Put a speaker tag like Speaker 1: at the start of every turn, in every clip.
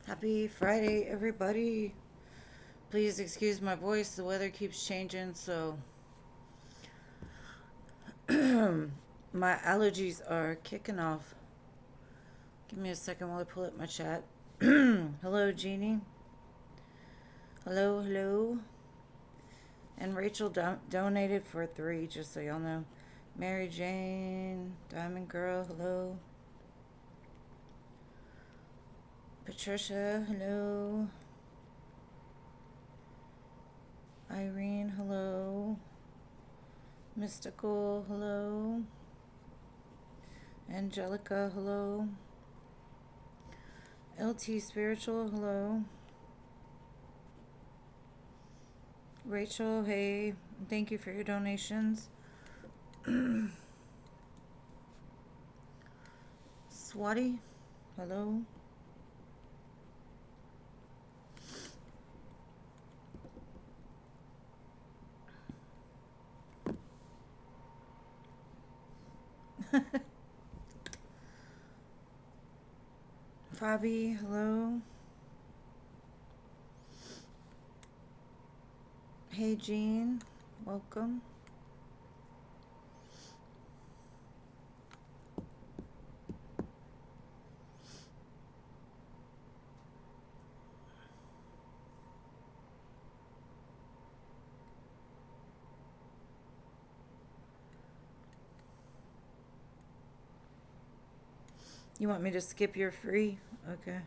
Speaker 1: Happy Friday, everybody. Please excuse my voice. The weather keeps changing, so my allergies are kicking off. Give me a second while I pull up my chat. Hello, Jeannie. Hello, hello. And Rachel donated for 3, just so y'all know. Mary Jane, Diamond Girl, hello. Patricia, hello. Irene, hello. Mystical, hello. Angelica, hello. LT Spiritual, hello. Rachel, hey. Thank you for your donations. Swati, hello. Fabi, hello. Hey, Jean, welcome. You want me to skip your free? Okay.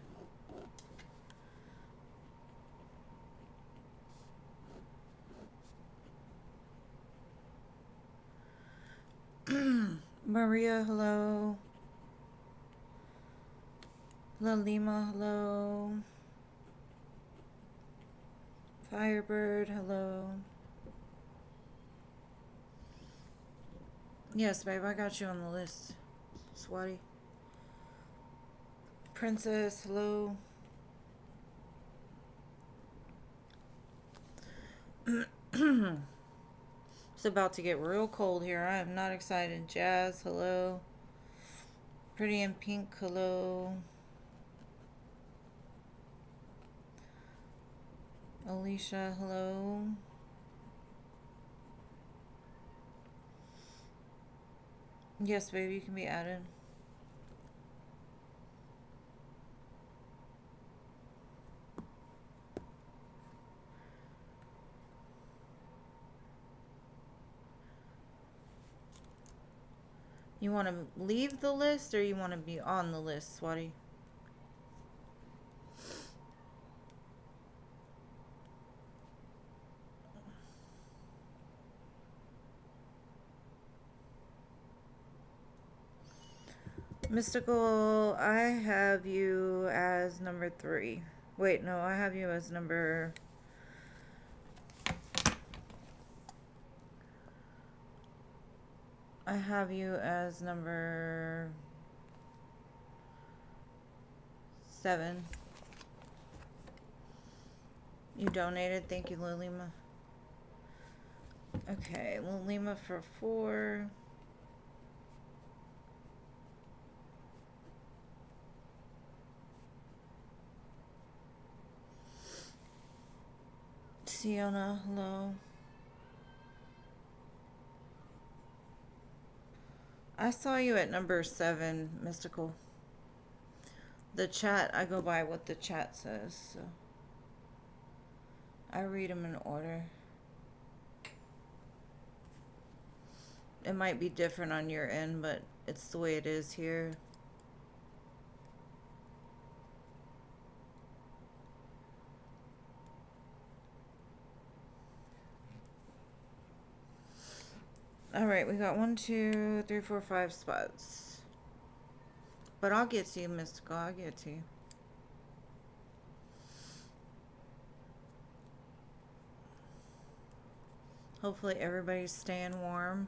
Speaker 1: Maria, hello. Lalima, hello. Firebird, hello. Yes, babe, I got you on the list. Swati. Princess, hello. It's about to get real cold here. I am not excited. Jazz, hello. Pretty in pink, hello. Alicia, hello. Yes, baby, you can be added. You want to leave the list or you want to be on the list, Swati? Mystical, I have you as number 3. Wait, no, I have you as number... I have you as number 7. You donated. Thank you, Lilima. Okay, Lilima for 4. Siona, hello. I saw you at number 7, Mystical. The chat, I go by what the chat says, so I read them in order. It might be different on your end, but it's the way it is here. Alright, we got 1, 2, 3, 4, 5 spots. But I'll get to you, Mystical. I'll get to you. Hopefully everybody's staying warm.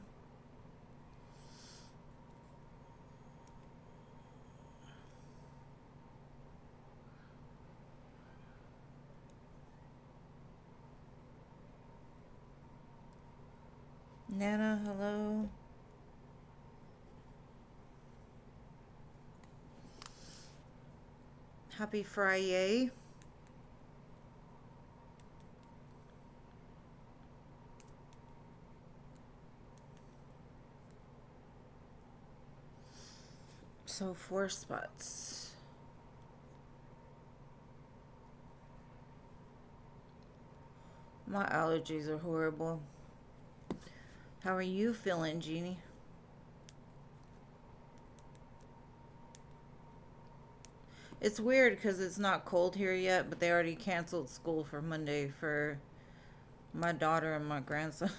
Speaker 1: Nana, hello. Happy Friday. So 4 spots. My allergies are horrible. How are you feeling, Jeannie? It's weird because it's not cold here yet, but they already canceled school for Monday for my daughter and my grandson.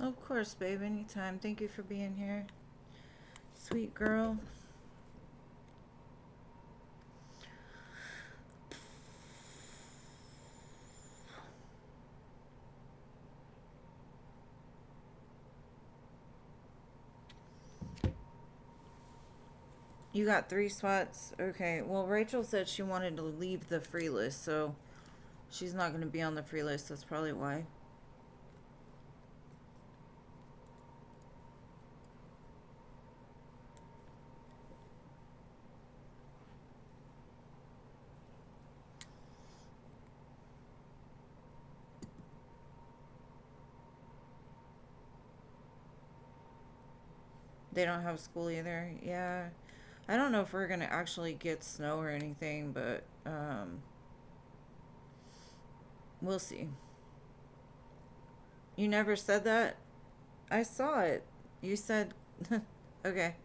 Speaker 1: Of course, babe, anytime. Thank you for being here. Sweet girl. You got 3 spots? Okay. Well, Rachel said she wanted to leave the free list, so she's not going to be on the free list. That's probably why. They don't have school either. Yeah. I don't know if we're going to actually get snow or anything, but we'll see. You never said that? I saw it. You said... Okay.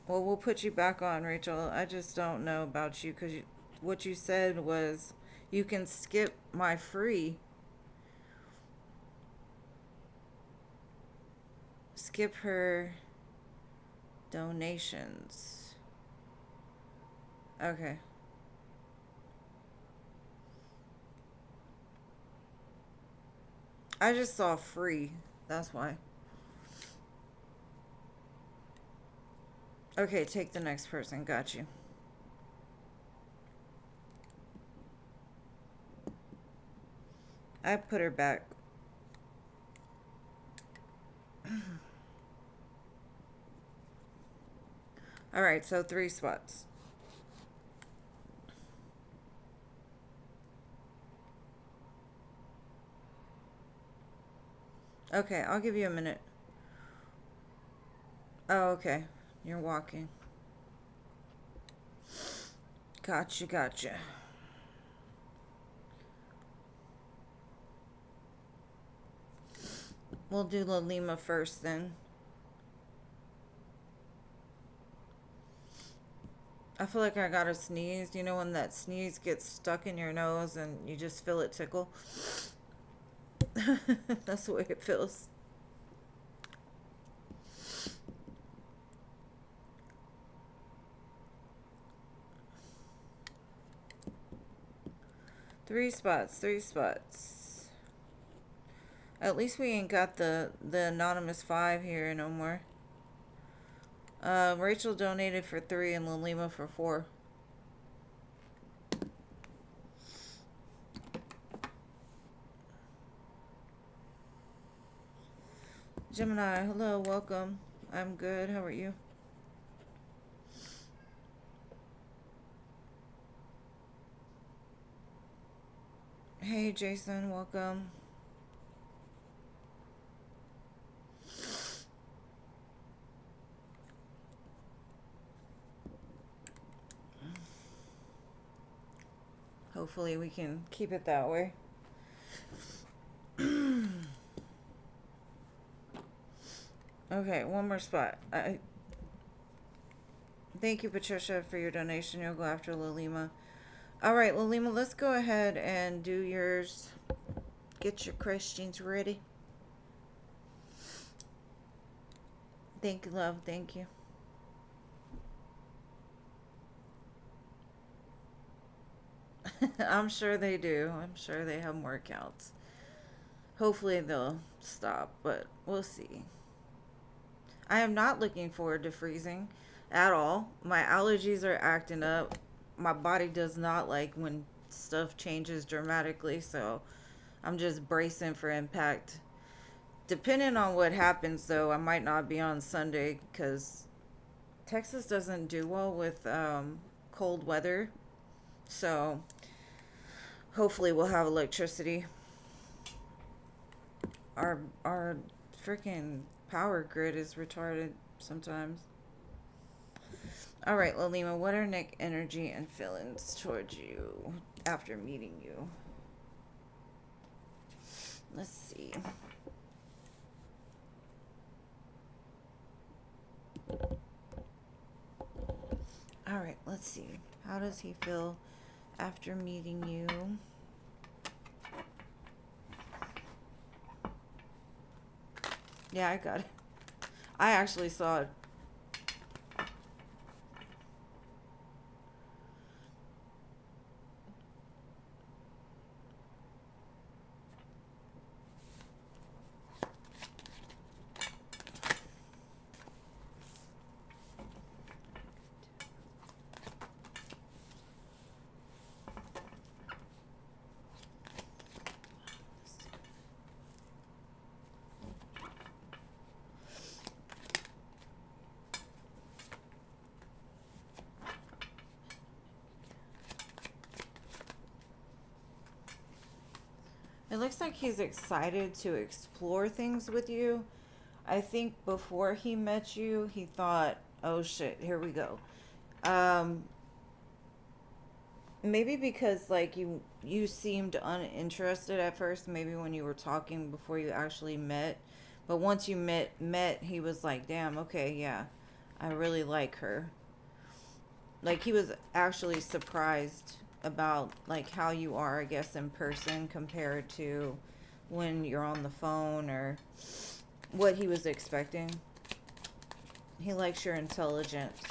Speaker 1: Well, we'll put you back on, Rachel. I just don't know about you because what you said was you can skip my free. Skip her donations. Okay. I just saw free. That's why. Okay, take the next person. Got you. I put her back. Alright, so 3 spots. Okay, I'll give you a minute. Oh, okay. You're walking. Gotcha, gotcha. We'll do Lima first then. I feel like I got a sneeze. You know when that sneeze gets stuck in your nose and you just feel it tickle? That's the way it feels. Three spots. At least we ain't got the anonymous 5 here no more. Rachel donated for 3 and Lima for 4. Gemini, hello, welcome. I'm good. How are you? Hey, Jason, welcome. Hopefully we can keep it that way. Okay, one more spot. Thank you, Patricia, for your donation. You'll go after Lima. Alright, Lima, let's go ahead and do yours. Get your questions ready. Thank you, love. Thank you. I'm sure they do. I'm sure they have workouts. Hopefully they'll stop, but we'll see. I am not looking forward to freezing at all. My allergies are acting up. My body does not like when stuff changes dramatically, so I'm just bracing for impact. Depending on what happens, though, I might not be on Sunday because Texas doesn't do well with cold weather. So hopefully we'll have electricity. Our freaking power grid is retarded sometimes. All right, Lalima, what are Nick energy and feelings towards you after meeting you? Let's see. All right, let's see. How does he feel after meeting you? Yeah, I got it. I actually saw it. It looks like he's excited to explore things with you. I think before he met you, he thought, "Oh shit, here we go." Um, Maybe because like you seemed uninterested at first, maybe when you were talking before you actually met. But once you met, he was like, "Damn, okay, yeah. I really like her." Like he was actually surprised about like how you are, I guess, in person compared to when you're on the phone or what he was expecting. He likes your intelligence.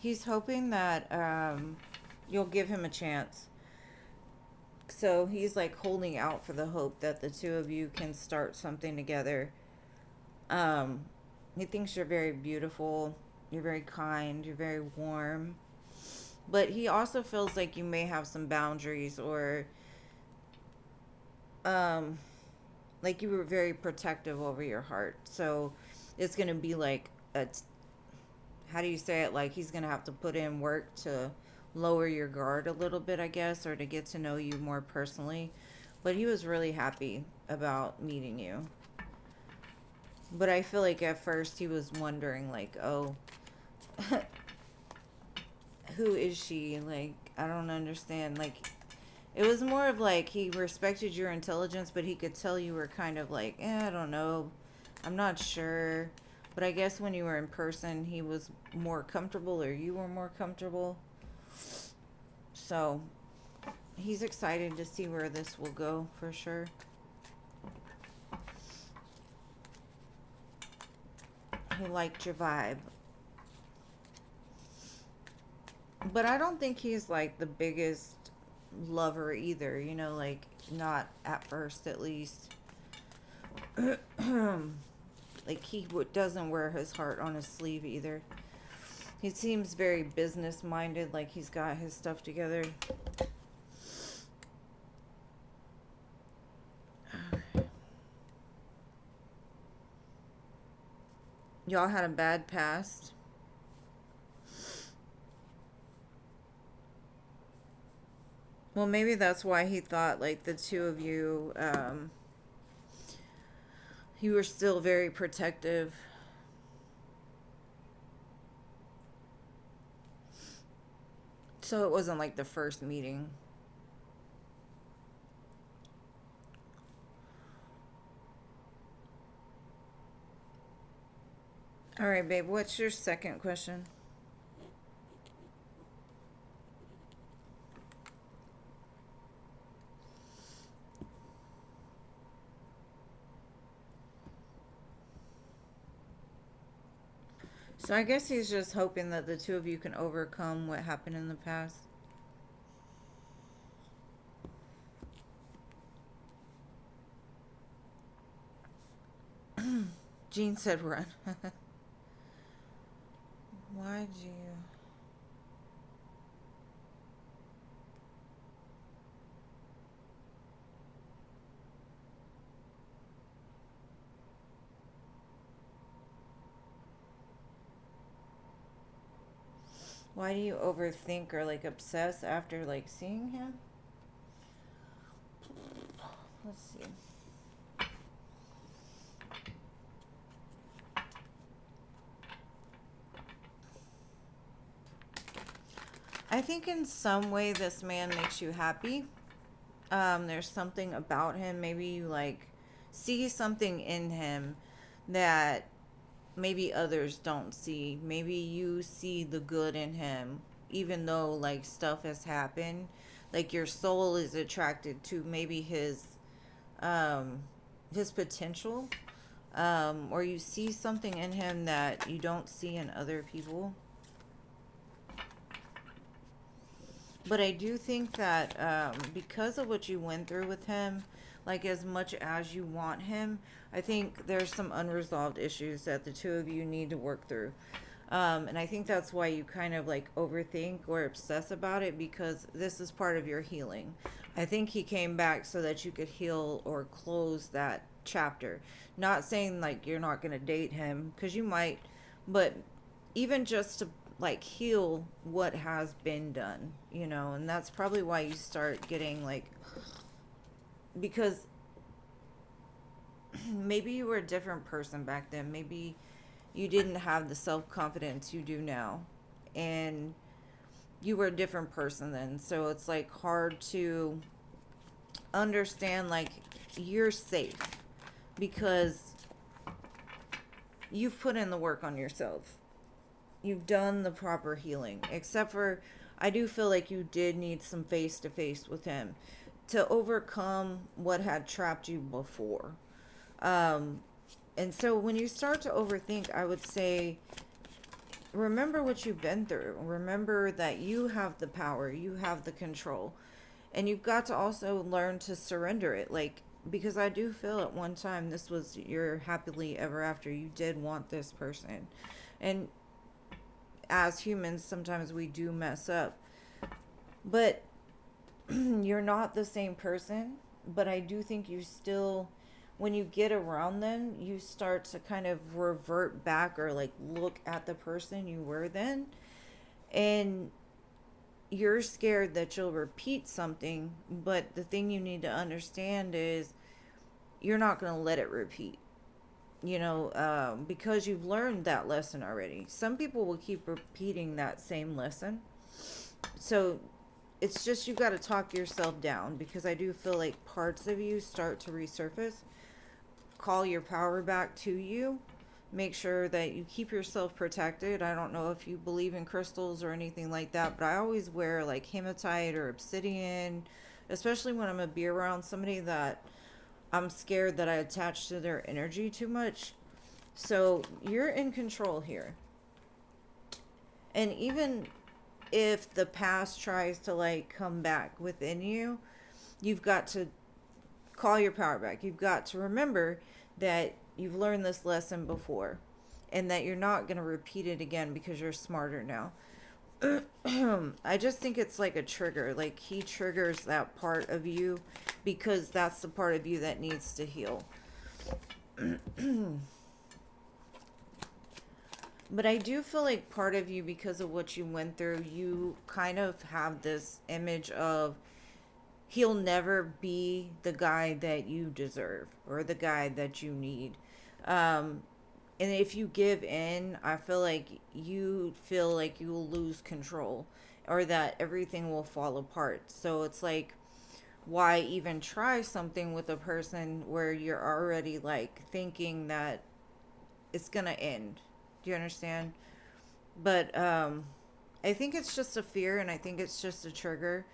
Speaker 1: He's hoping that you'll give him a chance. So he's like holding out for the hope that the two of you can start something together. Um, he thinks you're very beautiful, you're very kind, you're very warm. But he also feels like you may have some boundaries or um, like you were very protective over your heart. So it's going to be like how do you say it? Like he's going to have to put in work to lower your guard a little bit, I guess, or to get to know you more personally. But he was really happy about meeting you. But I feel like at first he was wondering, like, oh, who is she? Like, I don't understand. Like, it was more of like he respected your intelligence, but he could tell you were kind of like, I don't know. I'm not sure. But I guess when you were in person, he was more comfortable or you were more comfortable. So he's excited to see where this will go for sure. He liked your vibe. But I don't think he's like the biggest lover either, you know, like not at first at least. Like he doesn't wear his heart on his sleeve either. He seems very business minded, like he's got his stuff together. Y'all had a bad past. Well, maybe that's why he thought like the two of you, you were still very protective. So it wasn't like the first meeting. All right, babe, what's your second question? So I guess he's just hoping that the two of you can overcome what happened in the past. Jean said run. Why'd you... Why do you overthink or like obsess after like seeing him? Let's see. I think in some way this man makes you happy. There's something about him. Maybe you like see something in him that maybe others don't see. Maybe you see the good in him, even though like stuff has happened. Like your soul is attracted to maybe um, his potential, or you see something in him that you don't see in other people. But I do think that because of what you went through with him, like as much as you want him, I think there's some unresolved issues that the two of you need to work through. And I think that's why you kind of like overthink or obsess about it, because this is part of your healing. I think he came back so that you could heal or close that chapter. Not saying like you're not going to date him, because you might, but even just to like heal what has been done, you know, and that's probably why you start getting like, because maybe you were a different person back then. Maybe you didn't have the self-confidence you do now, and you were a different person then, so it's like hard to understand like you're safe because you've put in the work on yourself. You've done the proper healing, except for I do feel like you did need some face to face with him to overcome what had trapped you before. um and so when you start to overthink, I would say remember what you've been through. Remember that you have the power, you have the control, and you've got to also learn to surrender it. Like, because I do feel at one time this was your happily ever after. You did want this person, and as humans sometimes we do mess up, but you're not the same person. But I do think you still, when you get around them, you start to kind of revert back or like look at the person you were then, and you're scared that you'll repeat something. But the thing you need to understand is you're not going to let it repeat, you know, because you've learned that lesson already. Some people will keep repeating that same lesson. So it's just you got to talk yourself down, because I do feel like parts of you start to resurface. Call your power back to you. Make sure that you keep yourself protected. I don't know if you believe in crystals or anything like that, but I always wear like hematite or obsidian, especially when I'm gonna be around somebody that I'm scared that I attach to their energy too much. So you're in control here. And even if the past tries to like come back within you, you've got to call your power back. You've got to remember that you've learned this lesson before and that you're not going to repeat it again because you're smarter now. I just think it's like a trigger. Like he triggers that part of you because that's the part of you that needs to heal. But I do feel like part of you, because of what you went through, you kind of have this image of he'll never be the guy that you deserve or the guy that you need. Um, and if you give in, I feel like you will lose control or that everything will fall apart. So it's like, why even try something with a person where you're already like thinking that it's gonna end? Do you understand? But I think it's just a fear, and I think it's just a trigger.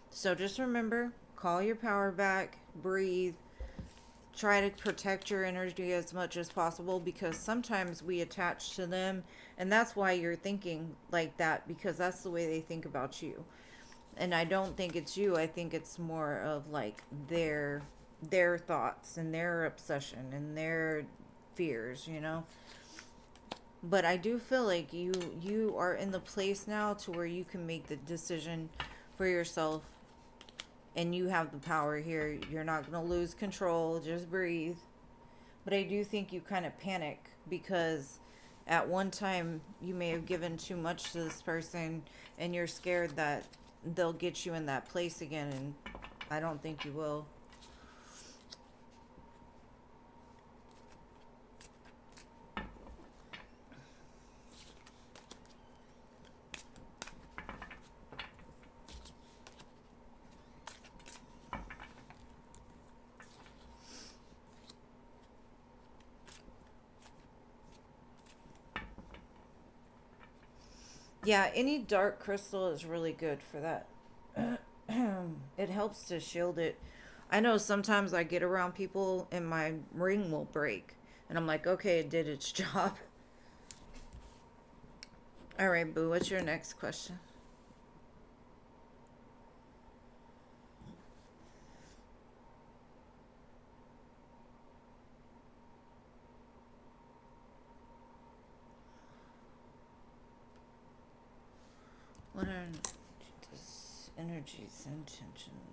Speaker 1: So just remember, call your power back, breathe, try to protect your energy as much as possible, because sometimes we attach to them, and that's why you're thinking like that, because that's the way they think about you. And I don't think it's you. I think it's more of like their thoughts and their obsession and their fears, you know. But I do feel like you are in the place now to where you can make the decision for yourself, and you have the power here. You're not going to lose control. Just breathe. But I do think you kind of panic because at one time you may have given too much to this person, and you're scared that they'll get you in that place again, and I don't think you will. Yeah, any dark crystal is really good for that. It helps to shield it. I know sometimes I get around people and my ring will break, and I'm like, okay, it did its job. All right, Boo, what's your next question? What are this energies and intentions?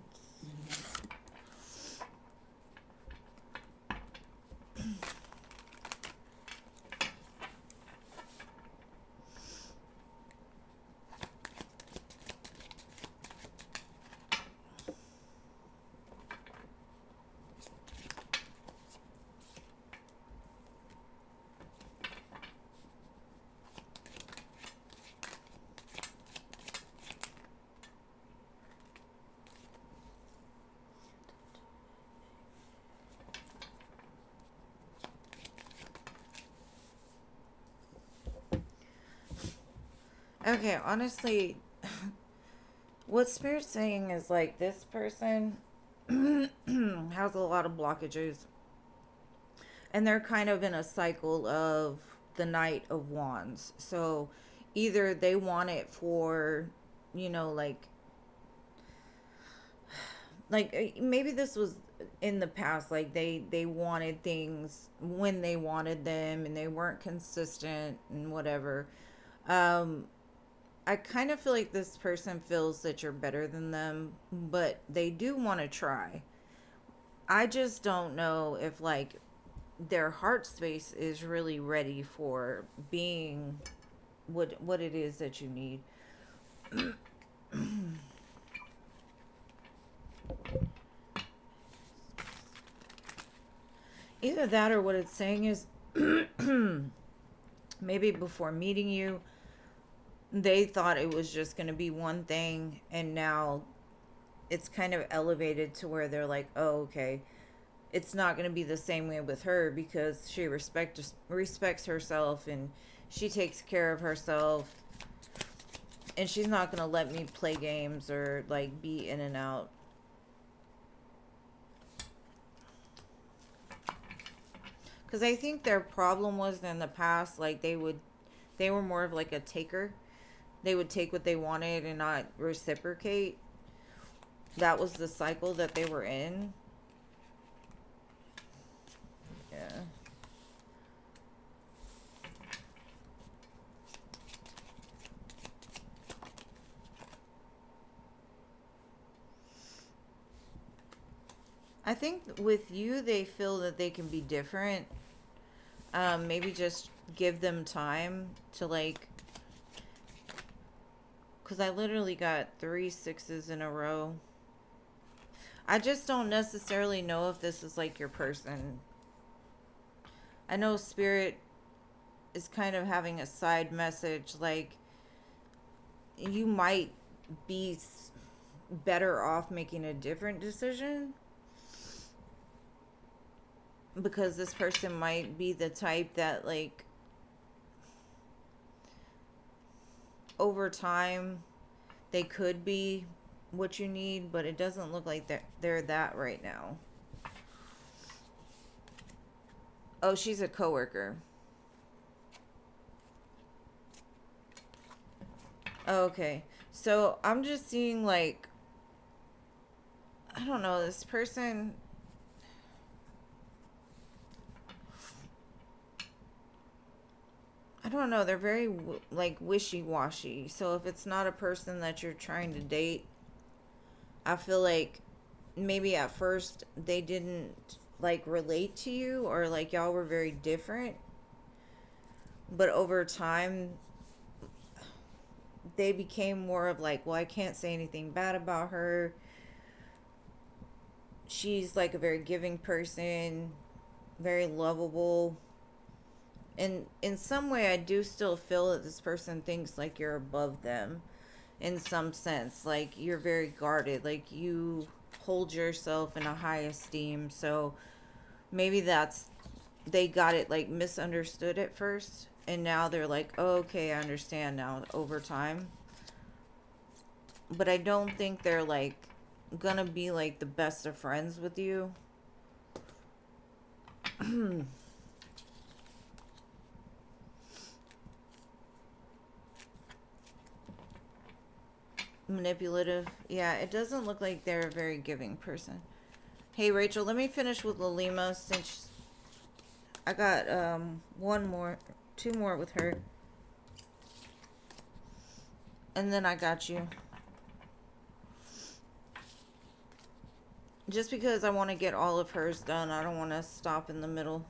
Speaker 1: Okay, honestly, what Spirit's saying is like this person has a lot of blockages, and they're kind of in a cycle of the Knight of Wands. So either they want it for, you know, maybe this was in the past, like they wanted things when they wanted them and they weren't consistent and whatever. um I kind of feel like this person feels that you're better than them, but they do want to try. I just don't know if like their heart space is really ready for being what it is that you need. Either that, or what it's saying is maybe before meeting you, they thought it was just going to be one thing, and now it's kind of elevated to where they're like, oh, okay, it's not going to be the same way with her because she respects herself, and she takes care of herself, and she's not going to let me play games or like be in and out. Because I think their problem was in the past, like they were more of like a taker. They would take what they wanted and not reciprocate. That was the cycle that they were in. Yeah. I think with you, they feel that they can be different. Maybe just give them time to like, because I literally got 3 6s in a row. I just don't necessarily know if this is like your person. I know Spirit is kind of having a side message, like you might be better off making a different decision, because this person might be the type that like over time, they could be what you need, but it doesn't look like they're that right now. Oh, she's a coworker. Oh, okay. So I'm just seeing like, I don't know, this person, I don't know, they're very like wishy-washy. So if it's not a person that you're trying to date, I feel like maybe at first they didn't like relate to you, or like y'all were very different, but over time they became more of like, well, I can't say anything bad about her. She's like a very giving person, very lovable. And in some way, I do still feel that this person thinks like you're above them in some sense. Like you're very guarded, like you hold yourself in a high esteem. So maybe that's, they got it like misunderstood at first. And now they're like, oh, okay, I understand now over time. But I don't think they're like gonna be like the best of friends with you. Manipulative. Yeah, it doesn't look like they're a very giving person. Hey, Rachel, let me finish with Lalima since I got two more with her. And then I got you. Just because I want to get all of hers done, I don't want to stop in the middle.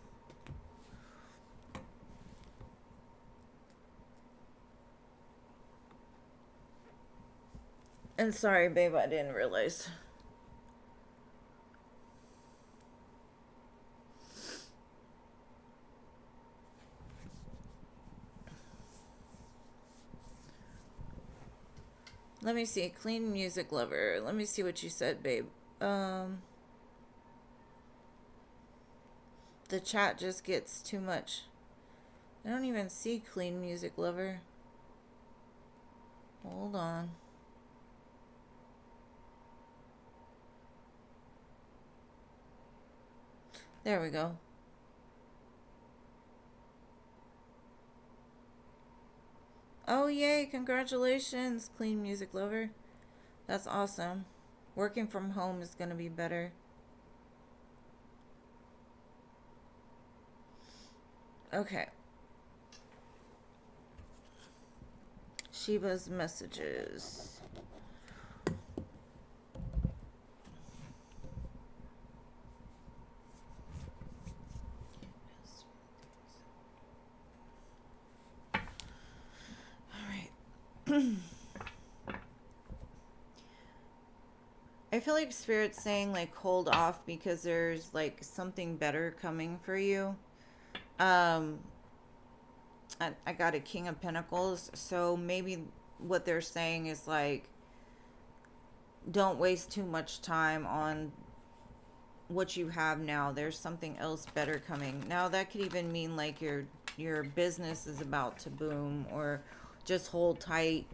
Speaker 1: And sorry, babe, I didn't realize. Let me see. Clean music lover. Let me see what you said, babe. The chat just gets too much. I don't even see clean music lover. Hold on. There we go. Oh, yay. Congratulations, clean music lover. That's awesome. Working from home is going to be better. Okay. Shiva's messages. I feel like Spirit's saying like hold off because there's like something better coming for you. I got a King of Pentacles, so maybe what they're saying is like don't waste too much time on what you have now. There's something else better coming. Now that could even mean like your business is about to boom, or just hold tight,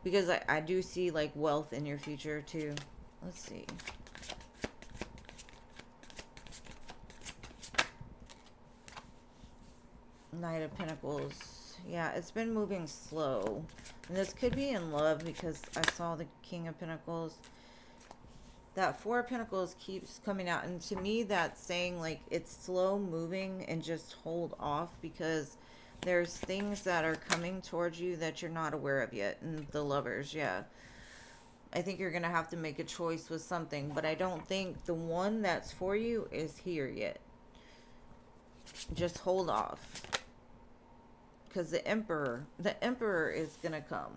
Speaker 1: because I do see like wealth in your future too. Let's see. Knight of Pentacles. Yeah, it's been moving slow. And this could be in love because I saw the King of Pentacles. That Four of Pentacles keeps coming out. And to me, that's saying like it's slow moving and just hold off, because there's things that are coming towards you that you're not aware of yet. And the Lovers, yeah. I think you're going to have to make a choice with something, but I don't think the one that's for you is here yet. Just hold off. Because the Emperor is going to come.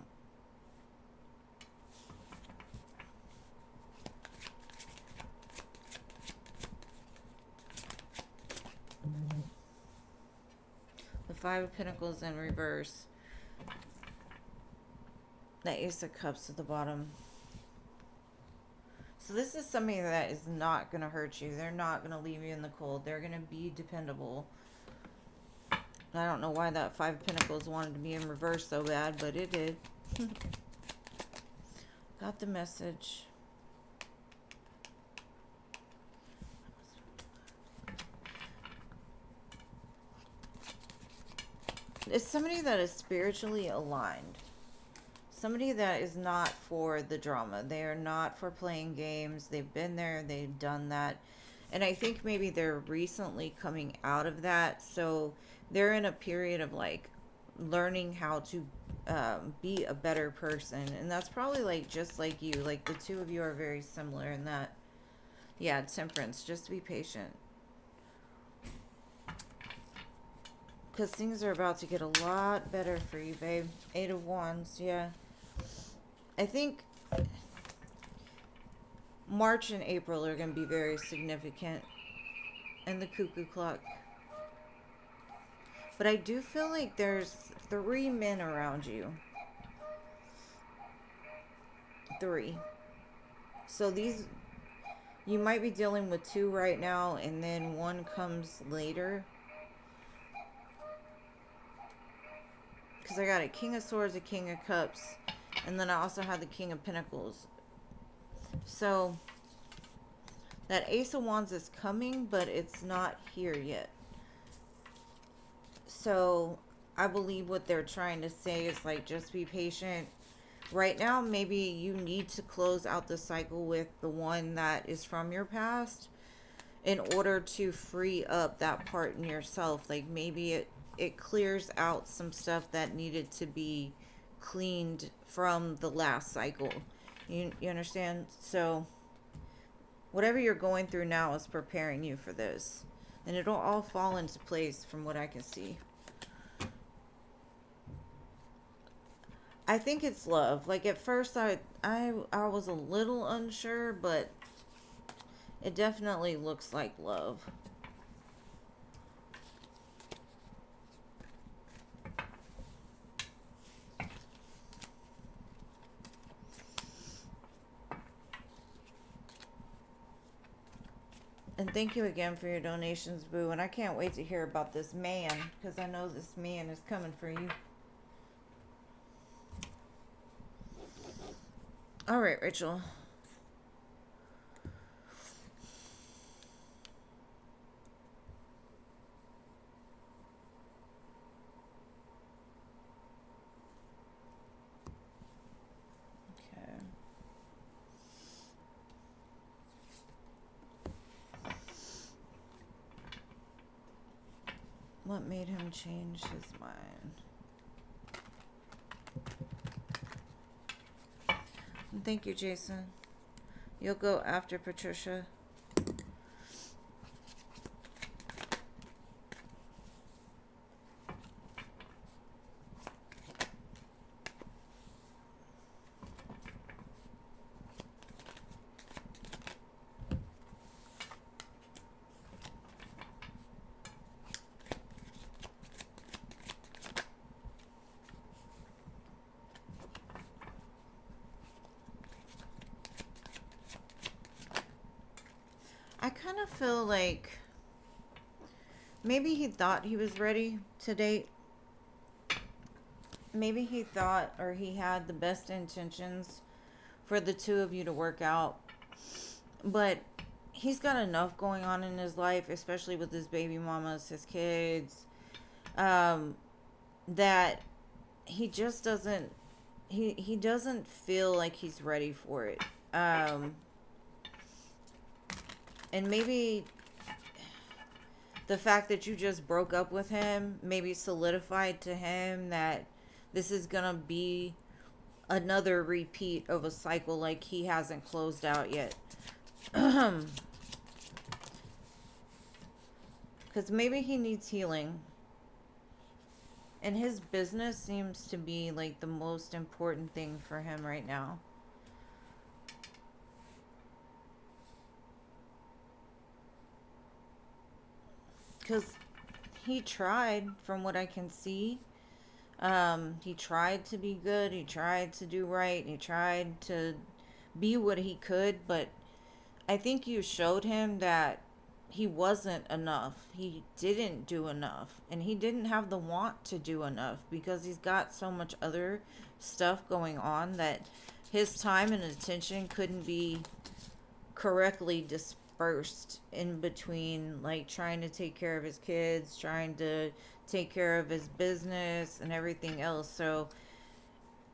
Speaker 1: The Five of Pentacles in reverse. The Ace of Cups at the bottom. So this is somebody that is not going to hurt you. They're not going to leave you in the cold. They're going to be dependable. I don't know why that Five of Pentacles wanted to be in reverse so bad, but it did. Got the message. It's somebody that is spiritually aligned. Somebody that is not for the drama. They are not for playing games. They've been there. They've done that. And I think maybe they're recently coming out of that. So they're in a period of like learning how to be a better person. And that's probably like just like you. Like the two of you are very similar in that. Yeah, temperance. Just be patient. Because things are about to get a lot better for you, babe. 8 of Wands, yeah. I think March and April are going to be very significant. And the cuckoo clock. But I do feel like there's 3 men around you. 3. So these, you might be dealing with 2 right now, and then 1 comes later. Because I got a King of Swords, a King of Cups, and then I also have the King of Pentacles. So that Ace of Wands is coming, but it's not here yet. So I believe what they're trying to say is like, just be patient. Right now, maybe you need to close out the cycle with the one that is from your past in order to free up that part in yourself. Like maybe it clears out some stuff that needed to be cleaned from the last cycle. You understand? So whatever you're going through now is preparing you for this. And it'll all fall into place from what I can see. I think it's love. Like at first I was a little unsure, but it definitely looks like love. And thank you again for your donations, Boo. And I can't wait to hear about this man, because I know this man is coming for you. All right, Rachel. Okay. What made him change his mind? And thank you, Jason. You'll go after Patricia. I kind of feel like maybe he thought he was ready to date. Maybe he thought, or he had the best intentions for the two of you to work out. But he's got enough going on in his life, especially with his baby mamas, his kids, that he just doesn't, he doesn't feel like he's ready for it. And maybe the fact that you just broke up with him maybe solidified to him that this is gonna be another repeat of a cycle like he hasn't closed out yet. Because maybe he needs healing. And his business seems to be like the most important thing for him right now. Because he tried, from what I can see. He tried to be good. He tried to do right. He tried to be what he could. But I think you showed him that he wasn't enough. He didn't do enough. And he didn't have the want to do enough because he's got so much other stuff going on that his time and attention couldn't be correctly dispersed in between, like trying to take care of his kids, trying to take care of his business and everything else. So,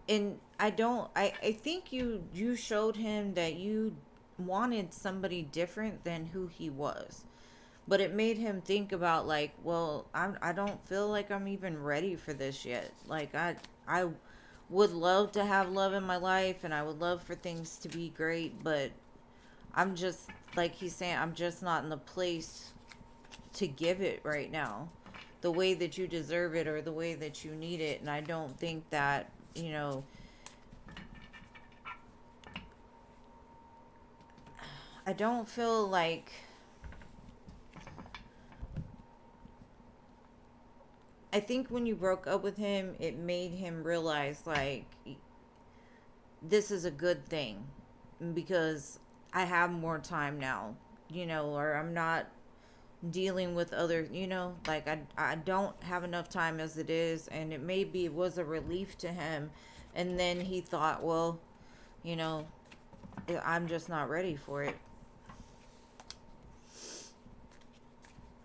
Speaker 1: and I think you showed him that you wanted somebody different than who he was, but it made him think about, like, well, I don't feel like I'm even ready for this yet. Like, I would love to have love in my life, and I would love for things to be great, but I'm just, like he's saying, I'm just not in the place to give it right now the way that you deserve it or the way that you need it. And I don't think that, I don't feel like, I think when you broke up with him, it made him realize, like, this is a good thing because I have more time now, or I'm not dealing with other, like, I don't have enough time as it is. And it was a relief to him. And then he thought, well, you know, I'm just not ready for it.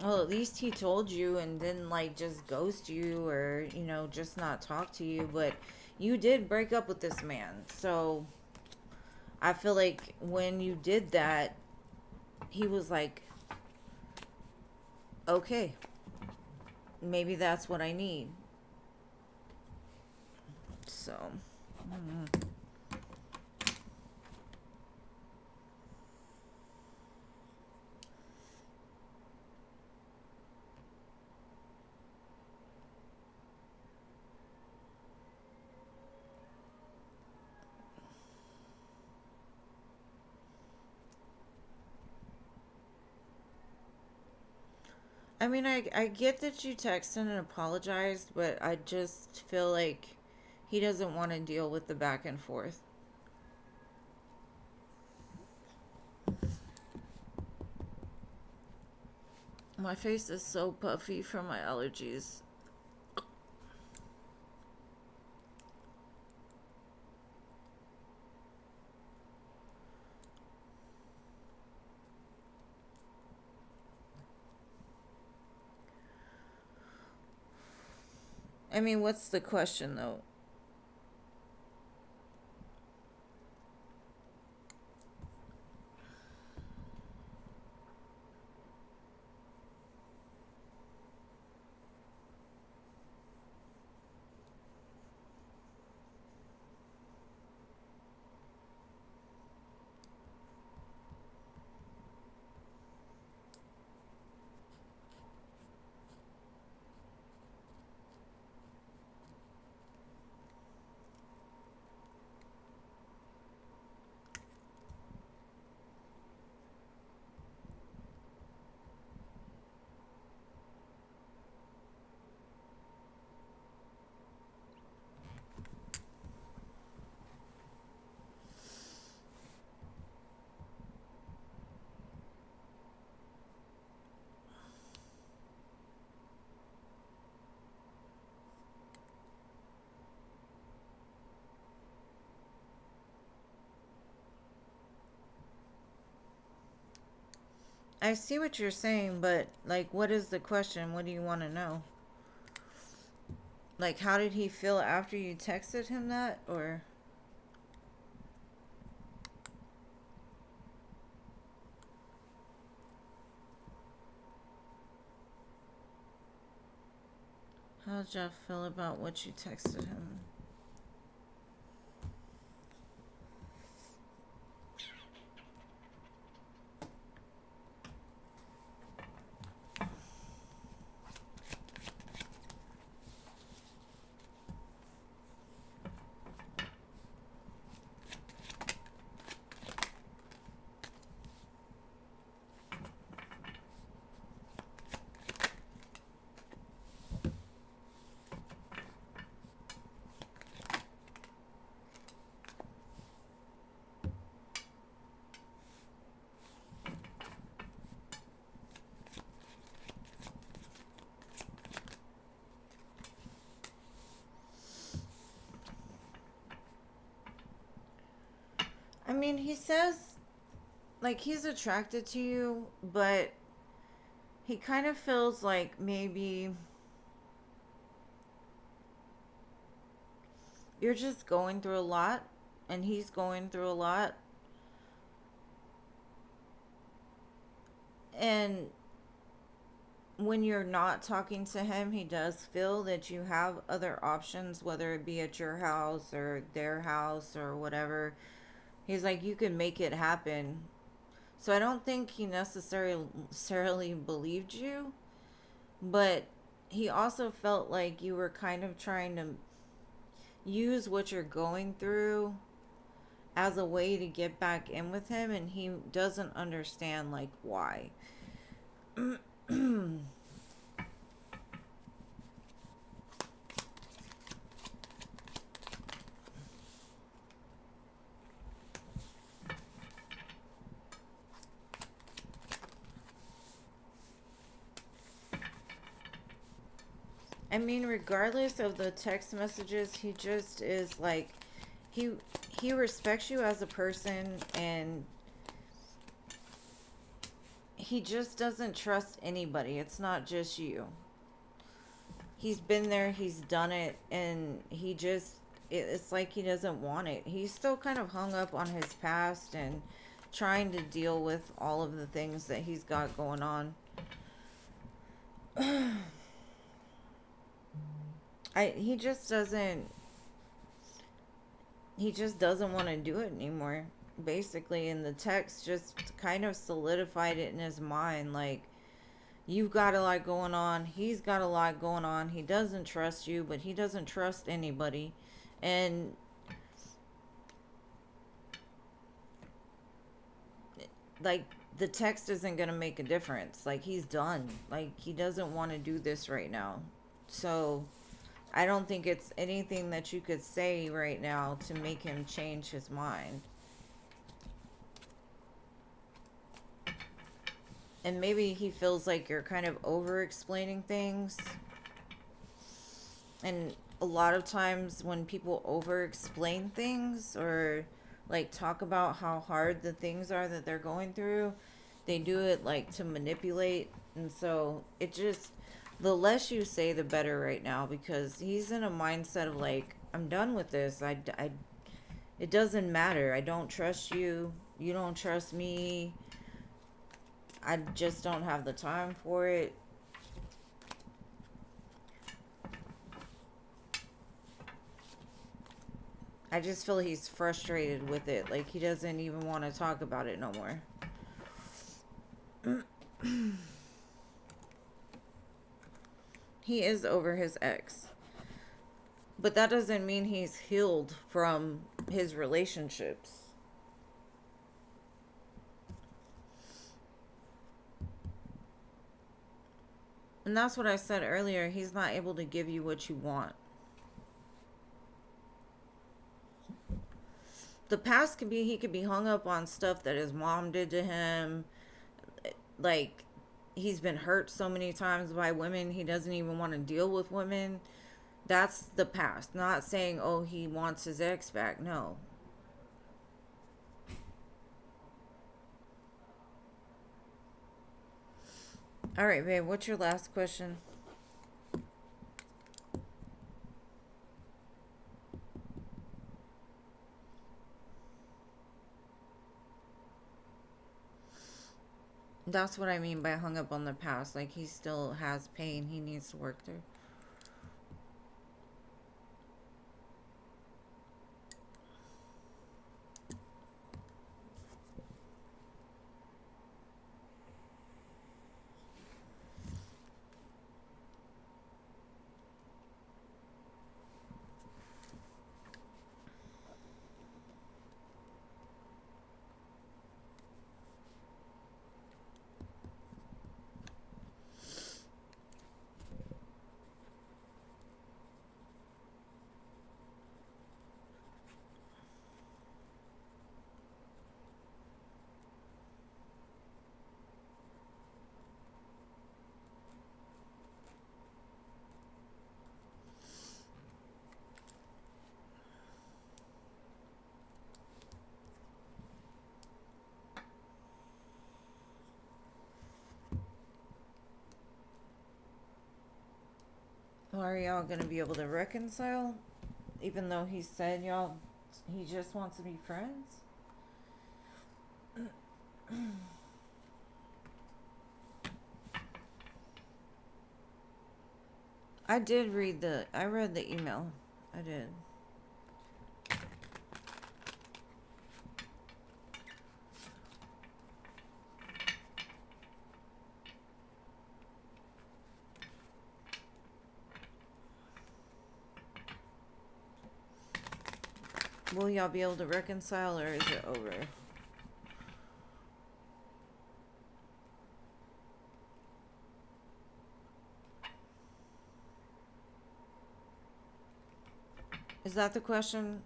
Speaker 1: Well, at least he told you and didn't, like, just ghost you or, just not talk to you. But you did break up with this man. So I feel like when you did that, he was like, okay, maybe that's what I need. So, I mean, I get that you texted and apologized, but I just feel like he doesn't want to deal with the back and forth. My face is so puffy from my allergies. I mean, what's the question, though? I see what you're saying, but, like, what is the question? What do you want to know? Like, how did he feel after you texted him that? Or, how did Jeff feel about what you texted him? mean, he says, like, he's attracted to you, but he kind of feels like maybe you're just going through a lot, and he's going through a lot. And when you're not talking to him, he does feel that you have other options, whether it be at your house or their house or whatever. He's like, you can make it happen. So I don't think he necessarily believed you, but he also felt like you were kind of trying to use what you're going through as a way to get back in with him, and he doesn't understand, like, why. I mean, regardless of the text messages, he just is like, he he respects you as a person, and he just doesn't trust anybody. It's not just you. He's been there, he's done it, and it's like he doesn't want it. He's still kind of hung up on his past and trying to deal with all of the things that he's got going on. He just doesn't, want to do it anymore, basically. And the text just kind of solidified it in his mind, like, you've got a lot going on, he's got a lot going on, he doesn't trust you, but he doesn't trust anybody. And like, the text isn't going to make a difference. Like, he's done. Like, he doesn't want to do this right now. So I don't think it's anything that you could say right now to make him change his mind. And maybe he feels like you're kind of over explaining things. And a lot of times when people over explain things, or like talk about how hard the things are that they're going through, they do it like to manipulate. And so it just, the less you say, the better right now, because he's in a mindset of like, I'm done with this. It doesn't matter. I don't trust you. You don't trust me. I just don't have the time for it. I just feel he's frustrated with it. Like, he doesn't even want to talk about it no more. He is over his ex. But that doesn't mean he's healed from his relationships. And that's what I said earlier. He's not able to give you what you want. The past could be, he could be hung up on stuff that his mom did to him. Like, he's been hurt so many times by women, he doesn't even want to deal with women. That's the past. Not saying, oh, he wants his ex back. No. All right, babe, what's your last question? That's what I mean by hung up on the past. Like, he still has pain he needs to work through. Are y'all gonna be able to reconcile? Even though he said he just wants to be friends? I read the email. I did. Will y'all be able to reconcile, or is it over? Is that the question?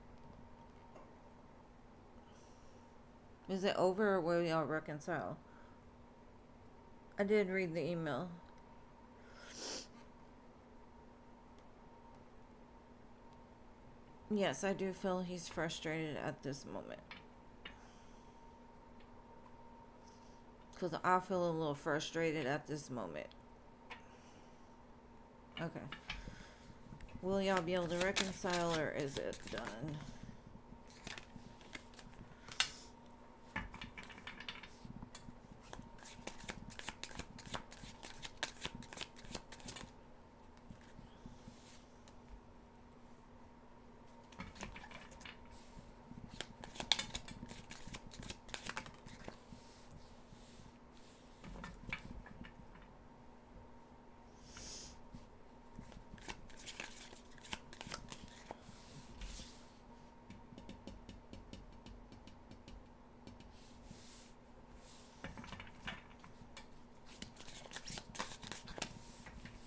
Speaker 1: Is it over, or will y'all reconcile? I did read the email. Yes, I do feel he's frustrated at this moment. Because I feel a little frustrated at this moment. Okay. Will y'all be able to reconcile, or is it done?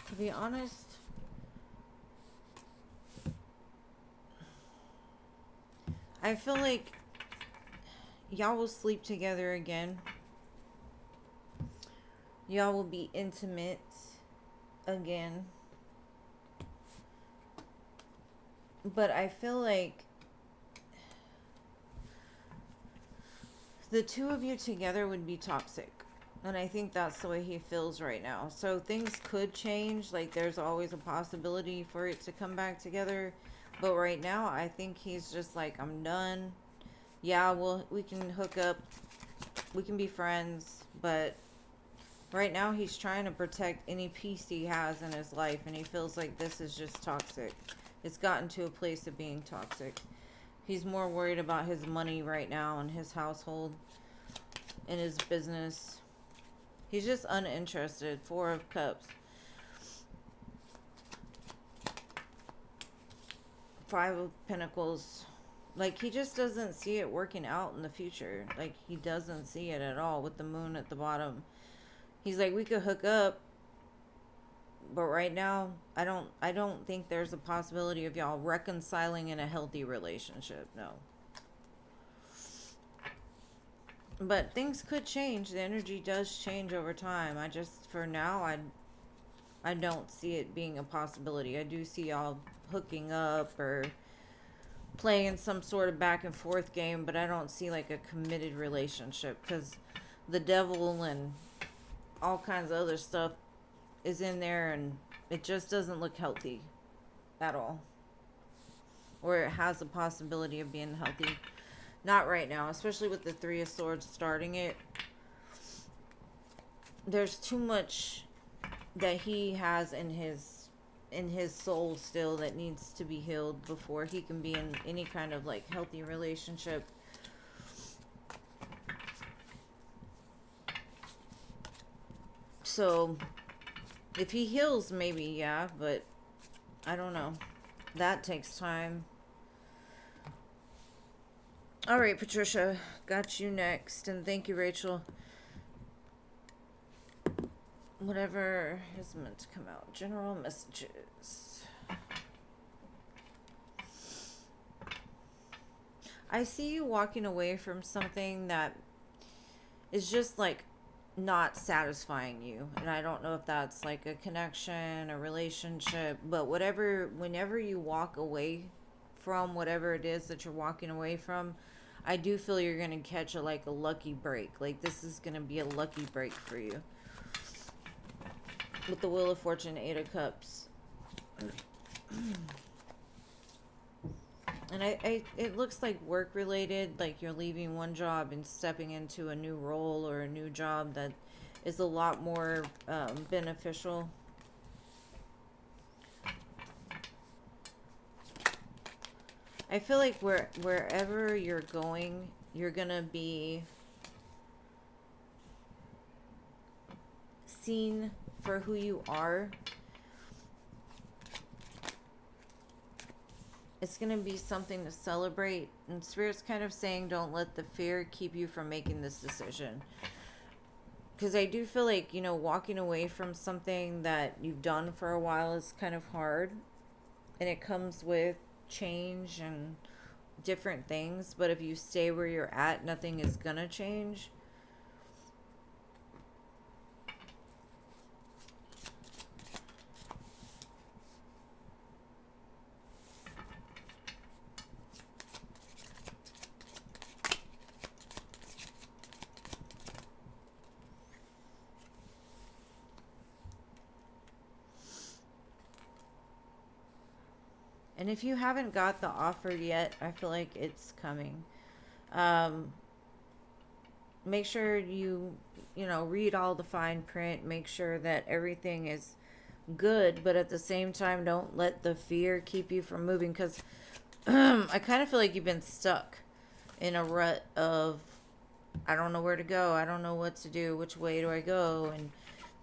Speaker 1: To be honest, I feel like y'all will sleep together again. Y'all will be intimate again. But I feel like the two of you together would be toxic. And I think that's the way he feels right now. So things could change. Like, there's always a possibility for it to come back together. But right now, I think he's just like, I'm done. Yeah, we can hook up. We can be friends. But right now, he's trying to protect any peace he has in his life. And he feels like this is just toxic. It's gotten to a place of being toxic. He's more worried about his money right now and his household and his business. He's just uninterested. 4 of Cups. 5 of Pentacles. Like, he just doesn't see it working out in the future. Like, he doesn't see it at all with the moon at the bottom. He's like, we could hook up, but right now, I don't think there's a possibility of y'all reconciling in a healthy relationship. No. But things could change. The energy does change over time. I just, for now, I don't see it being a possibility. I do see y'all hooking up or playing some sort of back and forth game, but I don't see like a committed relationship, because the devil and all kinds of other stuff is in there, and it just doesn't look healthy at all. Or it has a possibility of being healthy. Not right now, especially with the 3 of Swords starting it. There's too much that he has in his soul still that needs to be healed before he can be in any kind of like healthy relationship. So if he heals, maybe, yeah, but I don't know. That takes time. All right, Patricia, got you next. And thank you, Rachel. Whatever is meant to come out. General messages. I see you walking away from something that is just like not satisfying you. And I don't know if that's like a connection, a relationship, but whenever you walk away from whatever it is that you're walking away from, I do feel you're going to catch a lucky break. Like, this is going to be a lucky break for you. With the Wheel of Fortune, 8 of Cups. And it looks like work related, like you're leaving one job and stepping into a new role or a new job that is a lot more beneficial. I feel like wherever you're going, you're gonna be seen for who you are. It's going to be something to celebrate. And Spirit's kind of saying don't let the fear keep you from making this decision. Because I do feel like, you know, walking away from something that you've done for a while is kind of hard. And it comes with change and different things. But if you stay where you're at, nothing is going to change. And if you haven't got the offer yet, I feel like it's coming. Make sure you know, read all the fine print. Make sure that everything is good. But at the same time, don't let the fear keep you from moving. Because I kind of feel like you've been stuck in a rut of, I don't know where to go. I don't know what to do. Which way do I go? And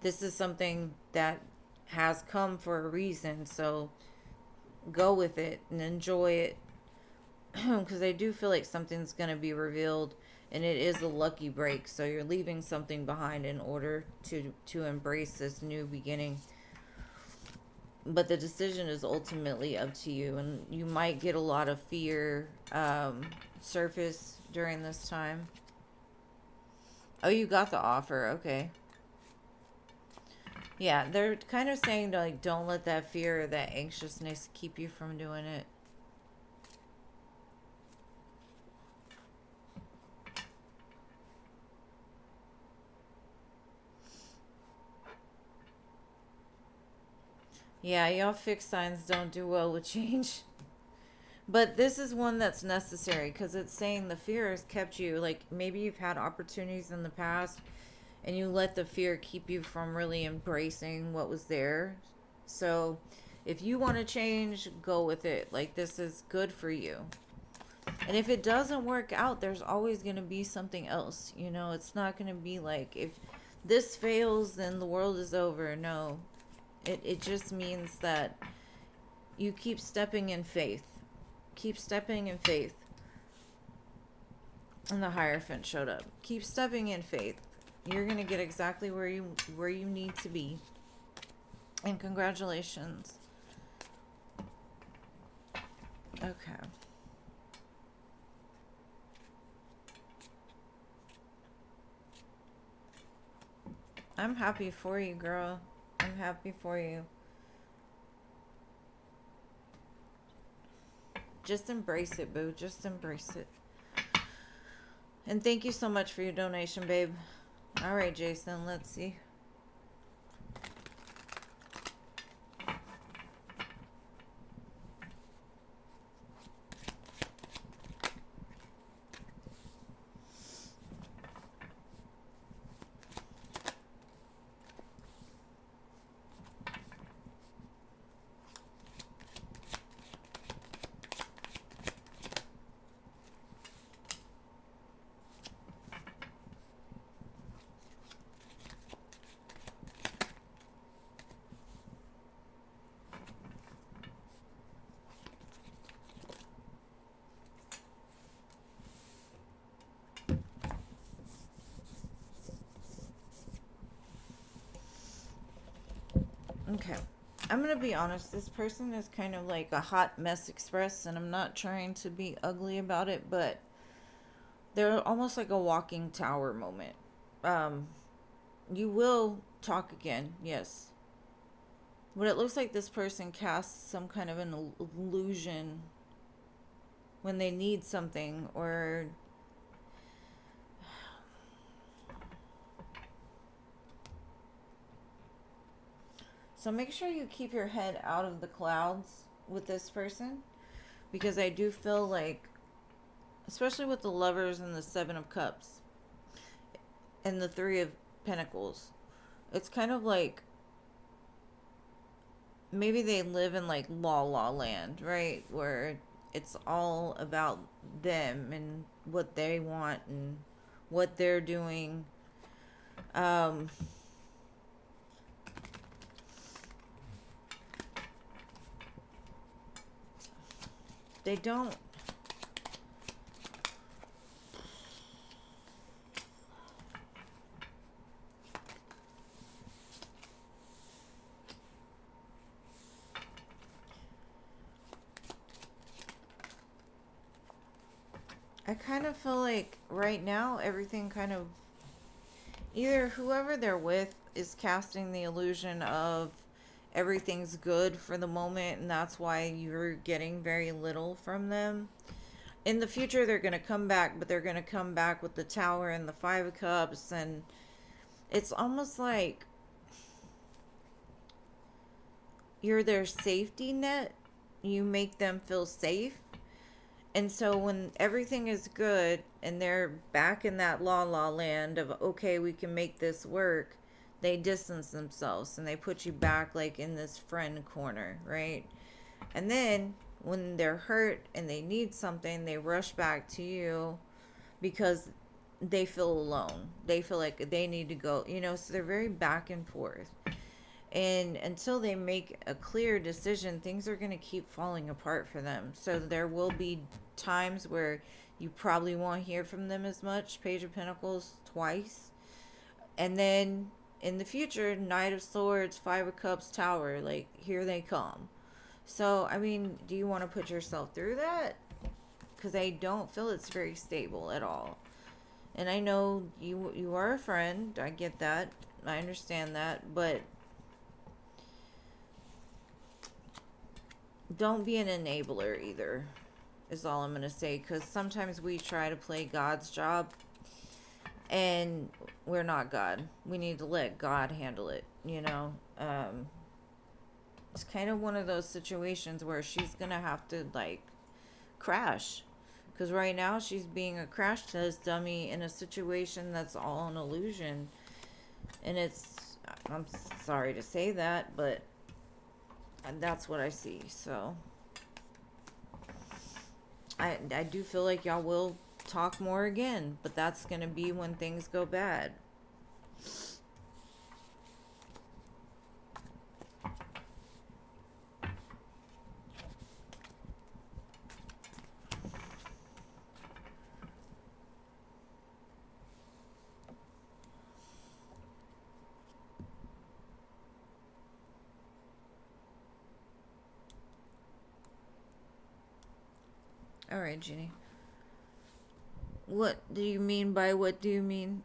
Speaker 1: this is something that has come for a reason. So go with it and enjoy it, because I do feel like something's going to be revealed, and it is a lucky break. So you're leaving something behind in order to embrace this new beginning. But the decision is ultimately up to you, and you might get a lot of fear surface during this time. Oh, you got the offer. Okay. Yeah, they're kind of saying, like, don't let that fear or that anxiousness keep you from doing it. Yeah, y'all fixed signs don't do well with change. But this is one that's necessary, because it's saying the fear has kept you, like, maybe you've had opportunities in the past and you let the fear keep you from really embracing what was there. So if you want to change, go with it. Like, this is good for you. And if it doesn't work out, there's always going to be something else. You know, it's not going to be like, if this fails, then the world is over. No, it just means that you keep stepping in faith. Keep stepping in faith. And the Hierophant showed up. Keep stepping in faith. You're going to get exactly where you need to be. And congratulations. Okay. I'm happy for you, girl. I'm happy for you. Just embrace it, boo. Just embrace it. And thank you so much for your donation, babe. All right, Jason, let's see. Okay. I'm going to be honest. This person is kind of like a hot mess express, and I'm not trying to be ugly about it, but they're almost like a walking tower moment. You will talk again, yes. But it looks like this person casts some kind of an illusion when they need something, or So make sure you keep your head out of the clouds with this person, because I do feel like, especially with the Lovers and the Seven of Cups and the Three of Pentacles, it's kind of like maybe they live in like la land, right? Where it's all about them and what they want and what they're doing. Um, they don't. I kind of feel like right now everything kind of, either whoever they're with is casting the illusion of everything's good for the moment, and that's why you're getting very little from them. In the future, they're going to come back, but they're going to come back with the Tower and the Five of Cups, and it's almost like you're their safety net. You make them feel safe. And so when everything is good and they're back in that la land of, okay, we can make this work, they distance themselves and they put you back like in this friend corner, right? And then when they're hurt and they need something, they rush back to you because they feel alone. They feel like they need to go, so they're very back and forth. And until they make a clear decision, things are going to keep falling apart for them. So there will be times where you probably won't hear from them as much. Page of Pentacles twice. And then in the future, Knight of Swords, Five of Cups, Tower, like here they come. So, I mean, do you want to put yourself through that? Because I don't feel it's very stable at all. And I know you are a friend. I get that. I understand that. But don't be an enabler either, is all I'm going to say. Because sometimes we try to play God's job. And we're not God. We need to let God handle it, It's kind of one of those situations where she's going to have to, like, crash. Because right now she's being a crash test dummy in a situation that's all an illusion. And I'm sorry to say that, but that's what I see. So I do feel like y'all will talk more again, but that's going to be when things go bad. All right, Jeannie. What do you mean by what do you mean?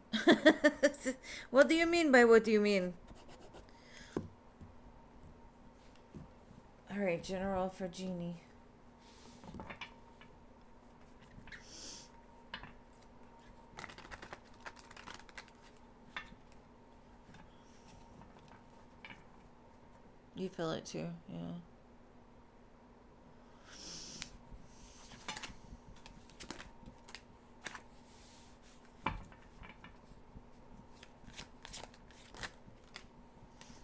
Speaker 1: What do you mean by what do you mean? All right, General for Jeannie. You feel it too, yeah.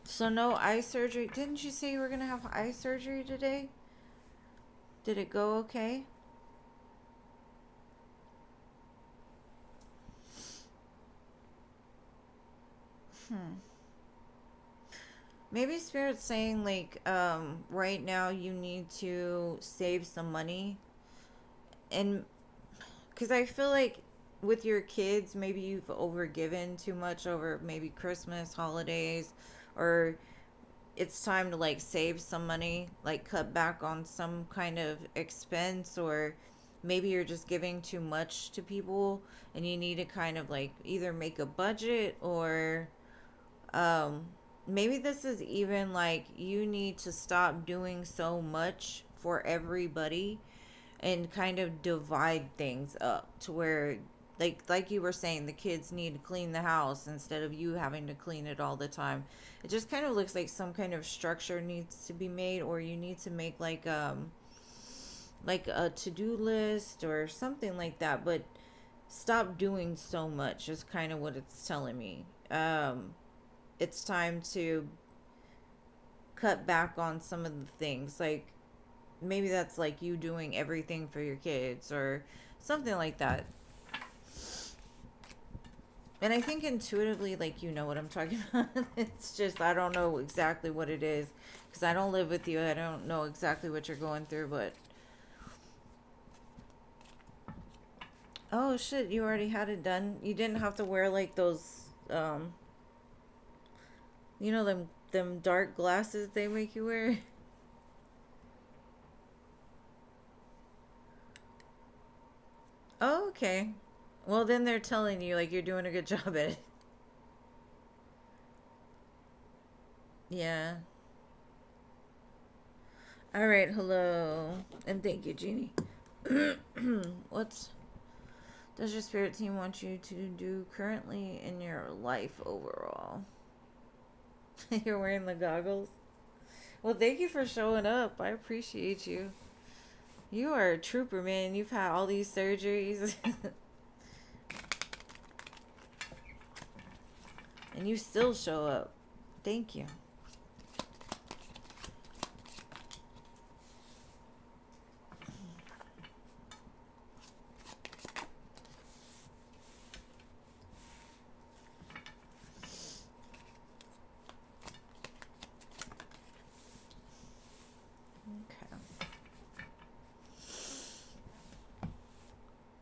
Speaker 1: So no eye surgery. Didn't you say you were going to have eye surgery today? Did it go okay? Maybe Spirit's saying, like, right now you need to save some money. And because I feel like with your kids, maybe you've overgiven too much over maybe Christmas, holidays, or it's time to like save some money, like cut back on some kind of expense, or maybe you're just giving too much to people and you need to kind of like either make a budget, or maybe this is even like you need to stop doing so much for everybody and kind of divide things up to where like you were saying, the kids need to clean the house instead of you having to clean it all the time. It just kind of looks like some kind of structure needs to be made, or you need to make like a to-do list or something like that, but stop doing so much is kind of what it's telling me. It's time to cut back on some of the things, like maybe that's like you doing everything for your kids or something like that. And I think intuitively, like, you know what I'm talking about. It's just, I don't know exactly what it is because I don't live with you. I don't know exactly what you're going through, but. Oh, shit, you already had it done. You didn't have to wear, like, those, you know, them dark glasses they make you wear. Oh, okay. Well, then they're telling you, like, you're doing a good job at it. Yeah. All right, hello. And thank you, Jeannie. What does your spirit team want you to do currently in your life overall? You're wearing the goggles? Well, thank you for showing up. I appreciate you. You are a trooper, man. You've had all these surgeries. And you still show up. Thank you.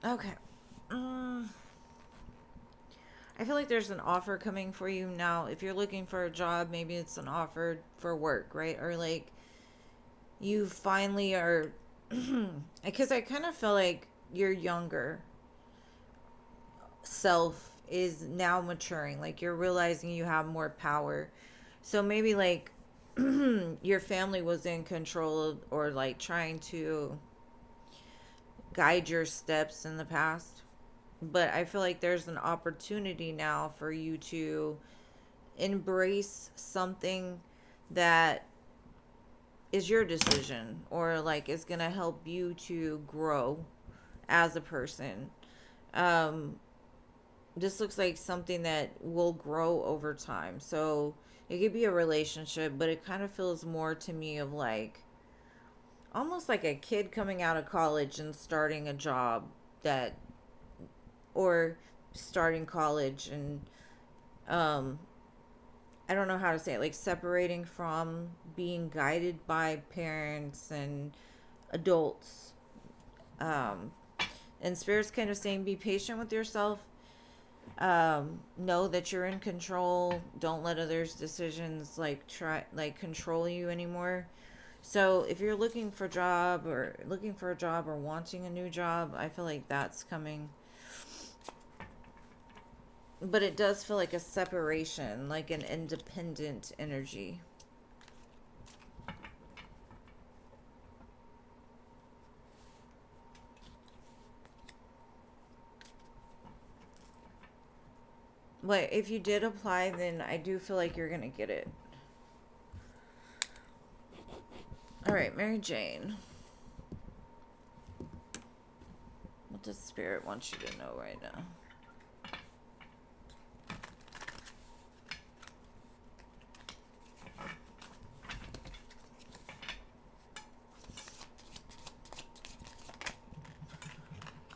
Speaker 1: Okay. I feel like there's an offer coming for you now. If you're looking for a job, maybe it's an offer for work, right? Or like you finally are, because I kind of feel like your younger self is now maturing. Like you're realizing you have more power. So maybe like your family was in control of, or like trying to guide your steps in the past. But I feel like there's an opportunity now for you to embrace something that is your decision, or like is going to help you to grow as a person. Um, this looks like something that will grow over time. So it could be a relationship, but it kind of feels more to me of like almost like a kid coming out of college and starting a job that, or starting college and um I don't know how to say it, like separating from being guided by parents and adults. Um, and Spirit's kind of saying be patient with yourself. Know that you're in control. Don't let others' decisions like control you anymore. So if you're looking for a job or wanting a new job, I feel like that's coming. But it does feel like a separation, like an independent energy. But if you did apply, then I do feel like you're going to get it. All right, Mary Jane. What does Spirit want you to know right now?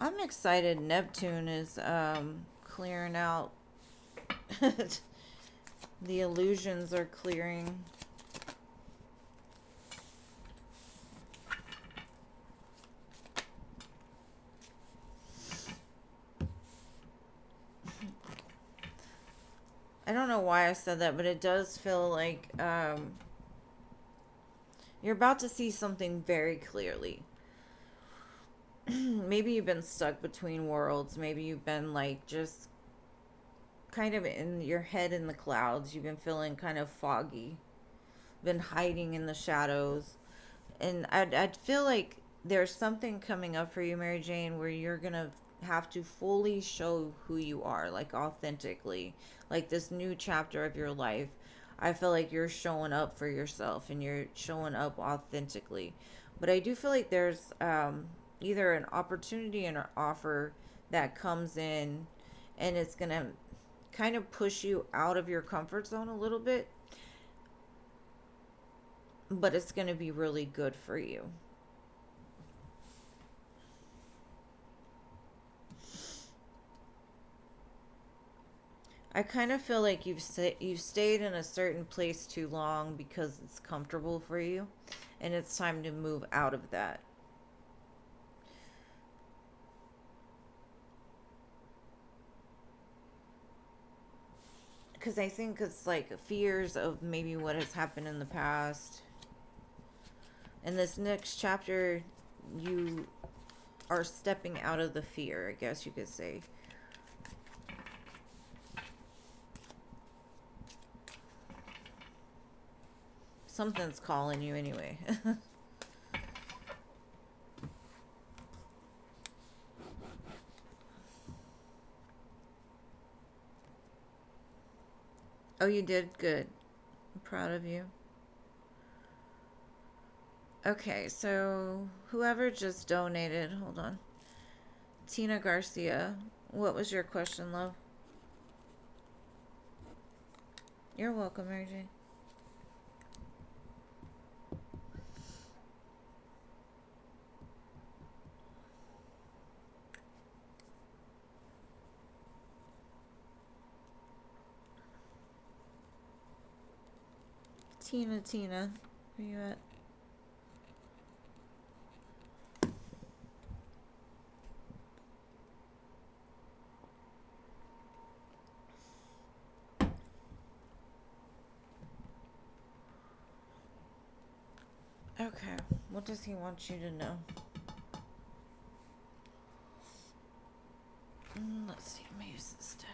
Speaker 1: I'm excited Neptune is clearing out. The illusions are clearing. I don't know why I said that, but it does feel like you're about to see something very clearly. Maybe you've been stuck between worlds. Maybe you've been like just kind of in your head in the clouds. You've been feeling kind of foggy, been hiding in the shadows. And I'd feel like there's something coming up for you, Mary Jane, where you're going to have to fully show who you are, like authentically. Like this new chapter of your life, I feel like you're showing up for yourself and you're showing up authentically. But I do feel like there's either an opportunity and an offer that comes in, and it's going to kind of push you out of your comfort zone a little bit, but it's going to be really good for you. I kind of feel like you've stayed in a certain place too long because it's comfortable for you, and it's time to move out of that. Because I think it's like fears of maybe what has happened in the past. In this next chapter, you are stepping out of the fear, I guess you could say. Something's calling you anyway. Oh, you did? Good. I'm proud of you. Okay, so whoever just donated, hold on. Tina Garcia, what was your question, love? You're welcome, Mary Jane. Tina, where you at? Okay, what does he want you to know? Let's see, I'm gonna use this deck.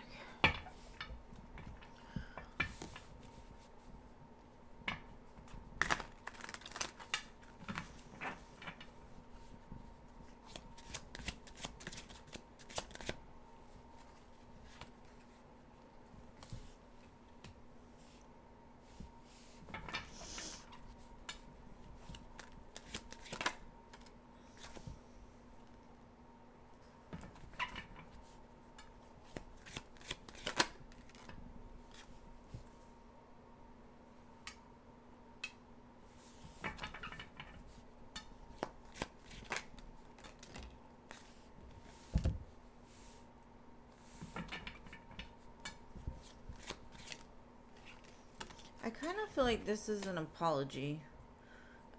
Speaker 1: I kind of feel like this is an apology.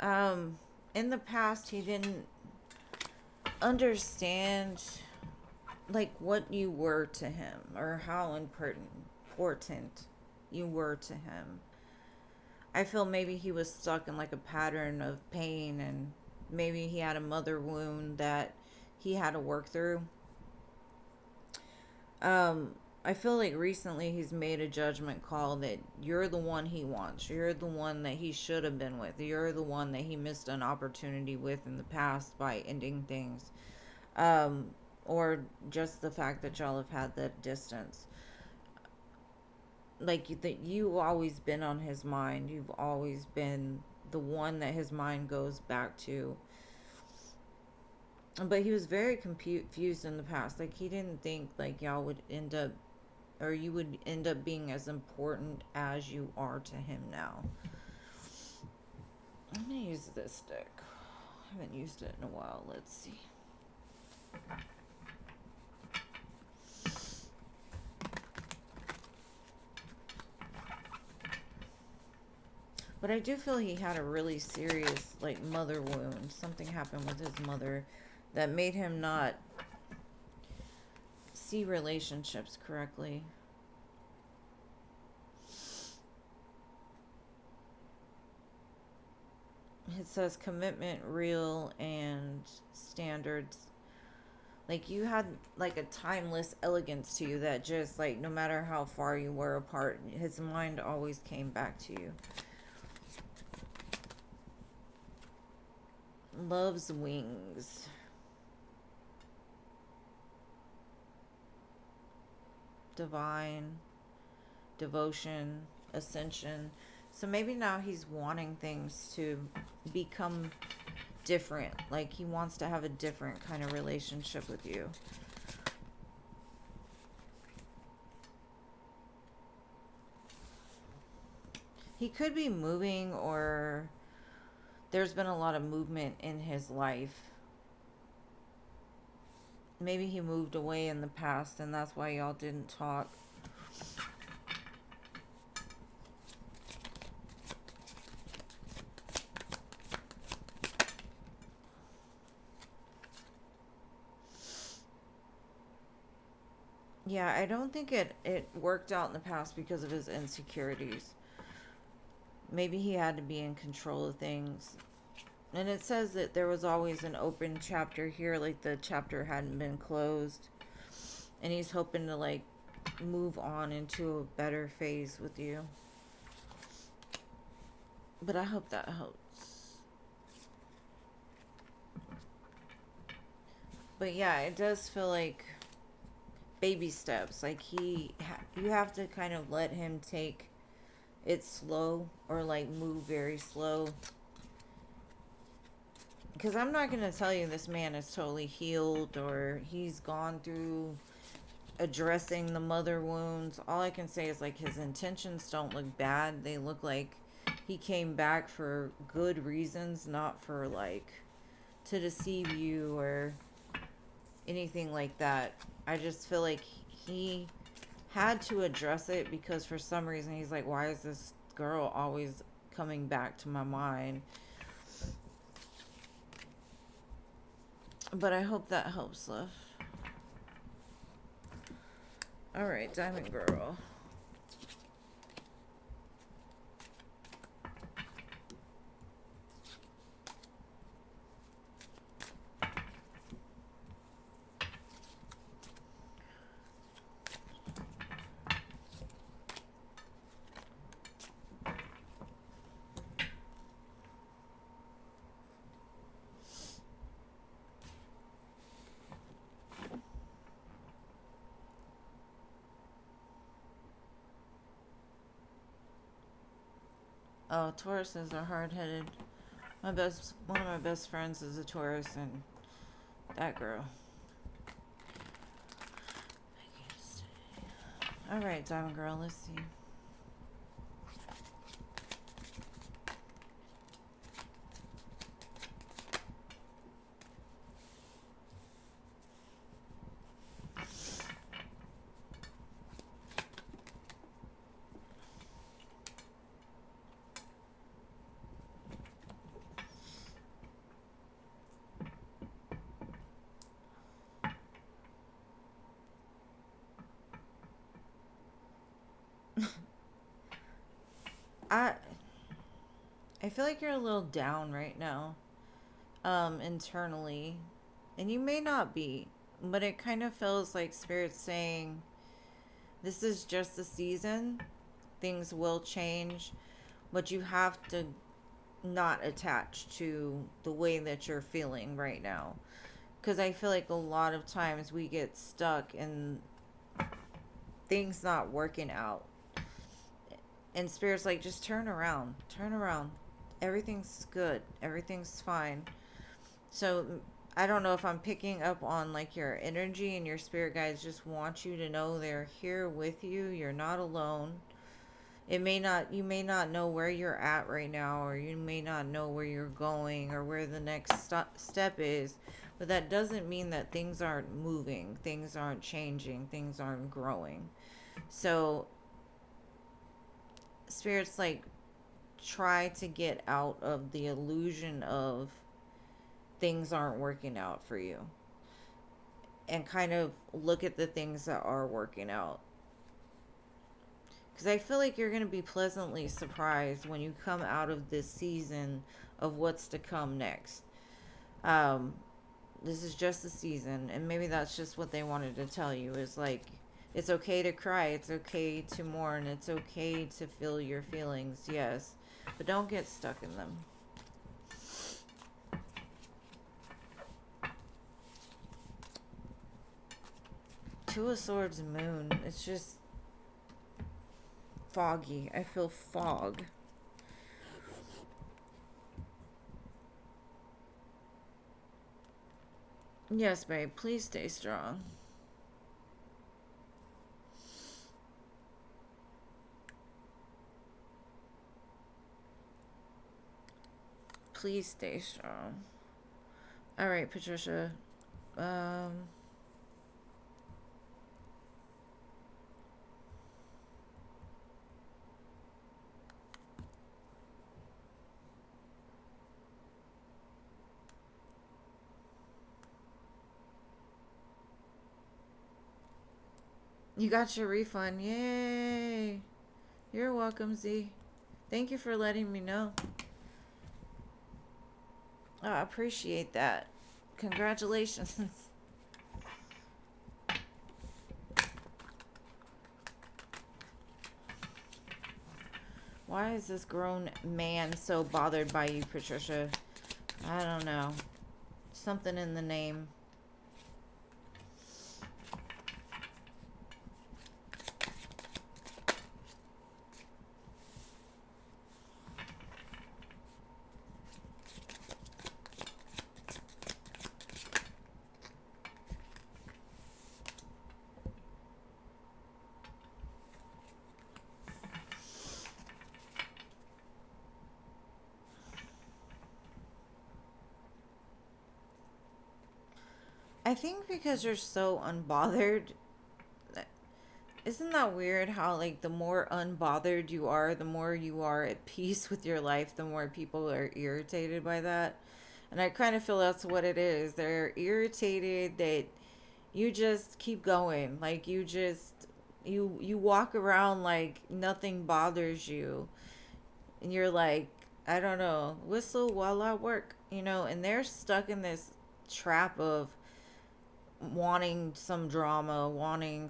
Speaker 1: In the past, he didn't understand like what you were to him or how important you were to him. I feel maybe he was stuck in like a pattern of pain, and maybe he had a mother wound that he had to work through. I feel like recently he's made a judgment call that you're the one he wants. You're the one that he should have been with. You're the one that he missed an opportunity with in the past by ending things. Um, or just the fact that y'all have had that distance. Like that you've always been on his mind. You've always been the one that his mind goes back to. But he was very confused in the past. Like he didn't think like y'all would end up, or you would end up being as important as you are to him now. I'm gonna use this deck. I haven't used it in a while. Let's see. But I do feel he had a really serious like mother wound. Something happened with his mother that made him not see relationships correctly. It says commitment, real, and standards. Like you had like a timeless elegance to you that just like no matter how far you were apart, his mind always came back to you. Love's wings. divine, devotion, ascension. So maybe now he's wanting things to become different. Like he wants to have a different kind of relationship with you. He could be moving, or there's been a lot of movement in his life. Maybe he moved away in the past and that's why y'all didn't talk. Yeah, I don't think it worked out in the past because of his insecurities. Maybe he had to be in control of things. And it says that there was always an open chapter here, like the chapter hadn't been closed. And he's hoping to like move on into a better phase with you. But I hope that helps. But yeah, it does feel like baby steps. Like you have to kind of let him take it slow, or like move very slow. Because I'm not going to tell you this man is totally healed or he's gone through addressing the mother wounds. All I can say is like his intentions don't look bad. They look like he came back for good reasons, not for like to deceive you or anything like that. I just feel like he had to address it because for some reason he's like, why is this girl always coming back to my mind? But I hope that helps, love. Alright, Diamond Girl. Oh, Tauruses are hard-headed. One of my best friends is a Taurus, and that girl. Alright, Diamond Girl, let's see. I feel like you're a little down right now, internally, and you may not be, but it kind of feels like Spirit's saying, this is just the season, things will change, but you have to not attach to the way that you're feeling right now, because I feel like a lot of times we get stuck in things not working out. And Spirit's like, just turn around. Turn around. Everything's good. Everything's fine. So, I don't know if I'm picking up on, like, your energy, and your spirit guides just want you to know they're here with you. You're not alone. You may not know where you're at right now, or you may not know where you're going, or where the next step is. But that doesn't mean that things aren't moving. Things aren't changing. Things aren't growing. So, Spirit's like, try to get out of the illusion of things aren't working out for you, and kind of look at the things that are working out, because I feel like you're going to be pleasantly surprised when you come out of this season of what's to come next. This is just a season, and maybe that's just what they wanted to tell you, is like, it's okay to cry, it's okay to mourn, it's okay to feel your feelings, yes, but don't get stuck in them. Two of Swords, Moon. It's just foggy. I feel fog. Yes, babe. Please stay strong. Please stay strong. All right, Patricia. You got your refund. Yay. You're welcome, Z. Thank you for letting me know. Oh, I appreciate that. Congratulations. Why is this grown man so bothered by you, Patricia? I don't know. Something in the name. I think because you're so unbothered. Isn't that weird how, like, the more unbothered you are, the more you are at peace with your life, the more people are irritated by that? And I kind of feel that's what it is. They're irritated that you just keep going. Like, you walk around like nothing bothers you. And you're like, I don't know, whistle while I work, and they're stuck in this trap of wanting some drama, wanting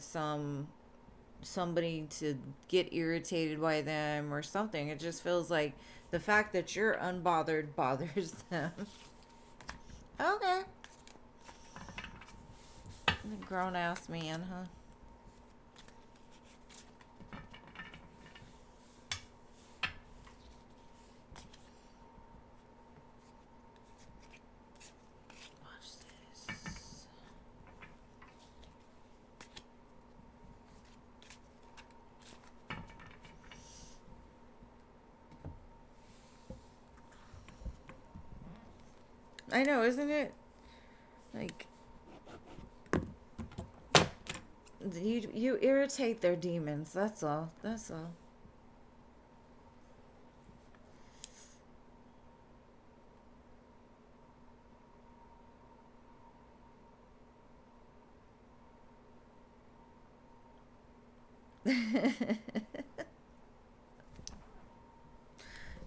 Speaker 1: somebody to get irritated by them or something. It just feels like the fact that you're unbothered bothers them. Okay. Grown ass man, huh? Watch this. I know, isn't it? Like, you irritate their demons. That's all. That's all.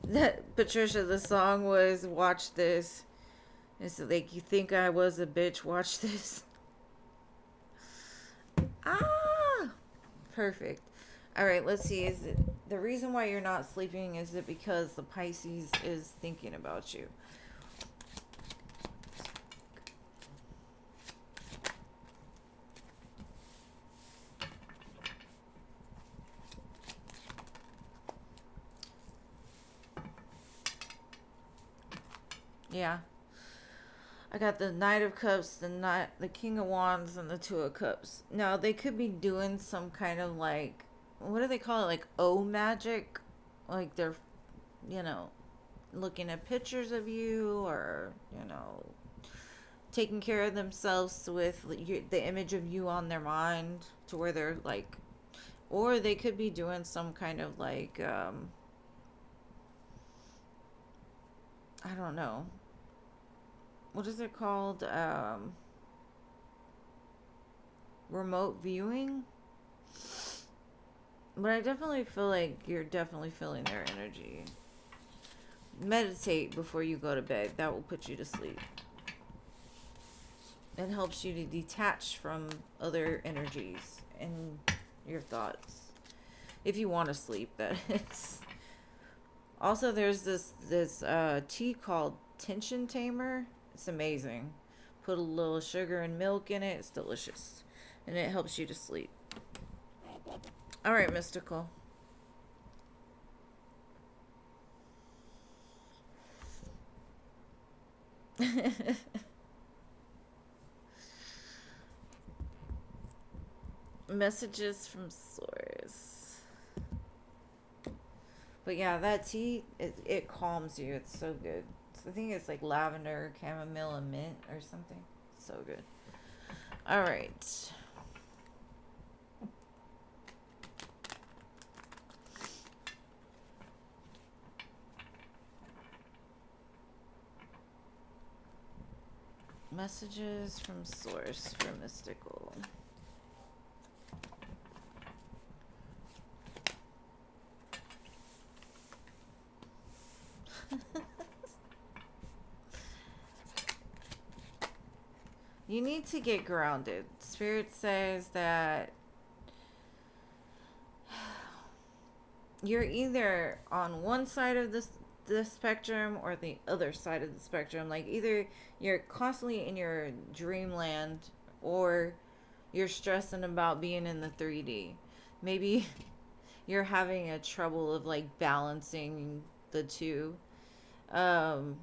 Speaker 1: That Patricia, the song was "Watch This." It's like, you think I was a bitch? Watch this. Ah, perfect. All right, let's see. Is it the reason why you're not sleeping? Is it because the Pisces is thinking about you? Yeah. I got the Knight of Cups, the King of Wands, and the Two of Cups. Now, they could be doing some kind of, like, what do they call it? Like, magic? Like, they're, you know, looking at pictures of you, or, taking care of themselves with the image of you on their mind, to where they're like, or they could be doing some kind of, like, I don't know, what is it called? Remote viewing. But I definitely feel like you're definitely feeling their energy. Meditate before you go to bed. That will put you to sleep. It helps you to detach from other energies and your thoughts. If you want to sleep, that is. Also, there's this tea called Tension Tamer. It's amazing. Put a little sugar and milk in it. It's delicious. and it helps you to sleep. All right, Mystical. Messages from source. But yeah, that tea, it calms you. It's so good. I think it's like lavender, chamomile, and mint or something. So good. All right. Messages from source for Mystical. You need to get grounded. Spirit says that you're either on one side of the spectrum or the other side of the spectrum. Like either you're constantly in your dreamland or you're stressing about being in the 3D. Maybe you're having a trouble of like balancing the two. Um,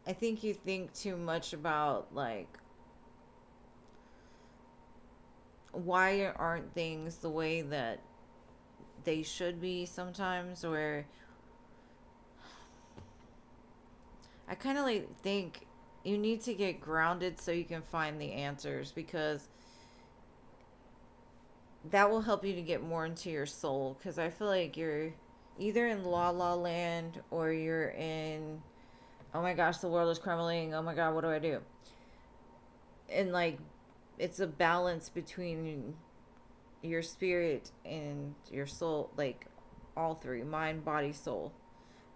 Speaker 1: I think you think too much about like why aren't things the way that they should be sometimes, or I kind of like think you need to get grounded so you can find the answers, because that will help you to get more into your soul, because I feel like you're either in la la land or you're in, oh my gosh, the world is crumbling, oh my god, what do I do? And like it's a balance between your spirit and your soul, like all three, mind, body, soul.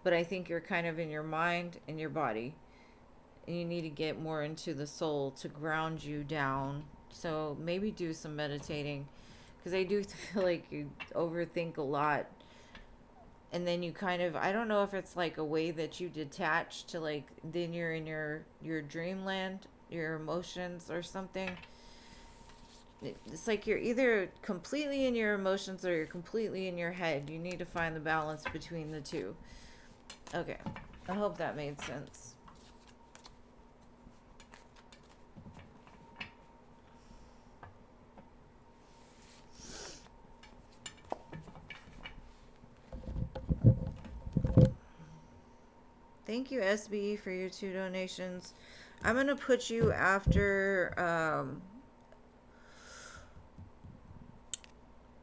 Speaker 1: But I think you're kind of in your mind and your body, and you need to get more into the soul to ground you down. So maybe do some meditating, because I do feel like you overthink a lot, and then you kind of, I don't know if it's like a way that you detach to, like then you're in your dreamland, your emotions or something. It's like you're either completely in your emotions or you're completely in your head. You need to find the balance between the two. Okay, I hope that made sense. Thank you, SB, for your 2 donations. I'm gonna put you after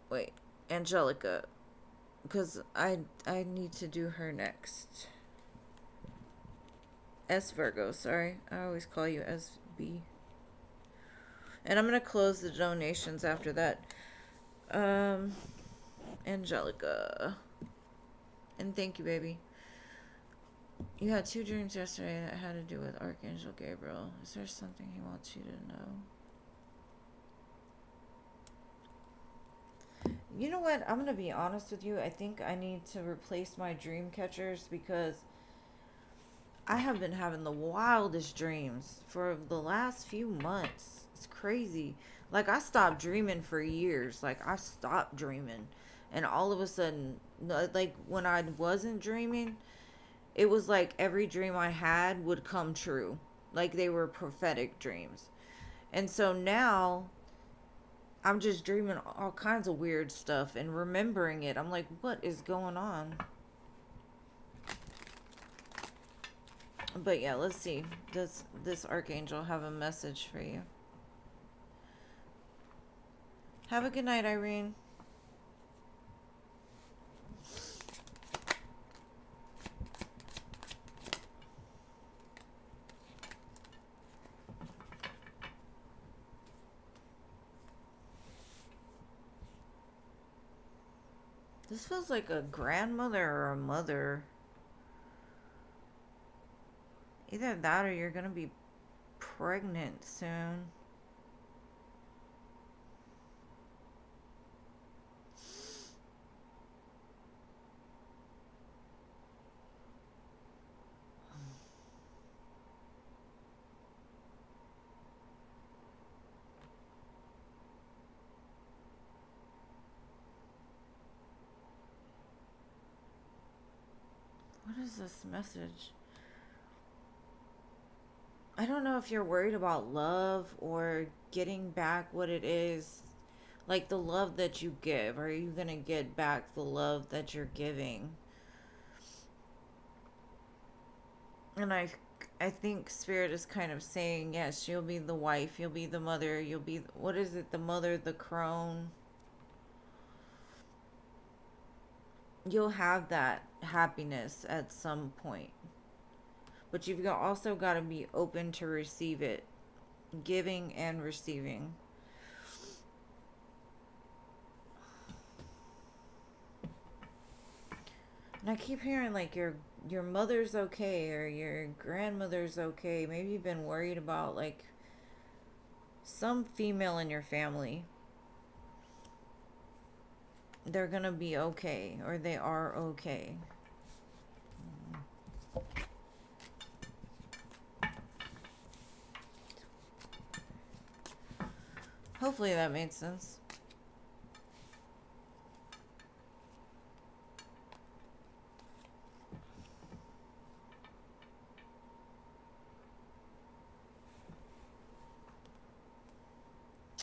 Speaker 1: wait, Angelica, because I need to do her next. S Virgo, sorry. I always call you SB. And I'm gonna close the donations after that. Angelica. And thank you, baby. You had 2 dreams yesterday that had to do with Archangel Gabriel. Is there something he wants you to know? You know what? I'm going to be honest with you. I think I need to replace my dream catchers, because I have been having the wildest dreams for the last few months. It's crazy. Like, I stopped dreaming for years. Like, I stopped dreaming. And all of a sudden, like, when I wasn't dreaming, it was like every dream I had would come true. Like, they were prophetic dreams. And so now I'm just dreaming all kinds of weird stuff and remembering it. I'm like, what is going on? But yeah, let's see. Does this archangel have a message for you? Have a good night, Irene. This feels like a grandmother or a mother. Either that or you're going to be pregnant soon. What is this message? I don't know if you're worried about love or getting back what it is. Like the love that you give. Are you going to get back the love that you're giving? And I think Spirit is kind of saying, yes, you'll be the wife, you'll be the mother, you'll be, what is it, the mother, the crone. You'll have that happiness at some point. But you've also got to be open to receive it. Giving and receiving. And I keep hearing like your mother's okay or your grandmother's okay. Maybe you've been worried about like some female in your family. They're gonna be okay, or they are okay. Hopefully that made sense.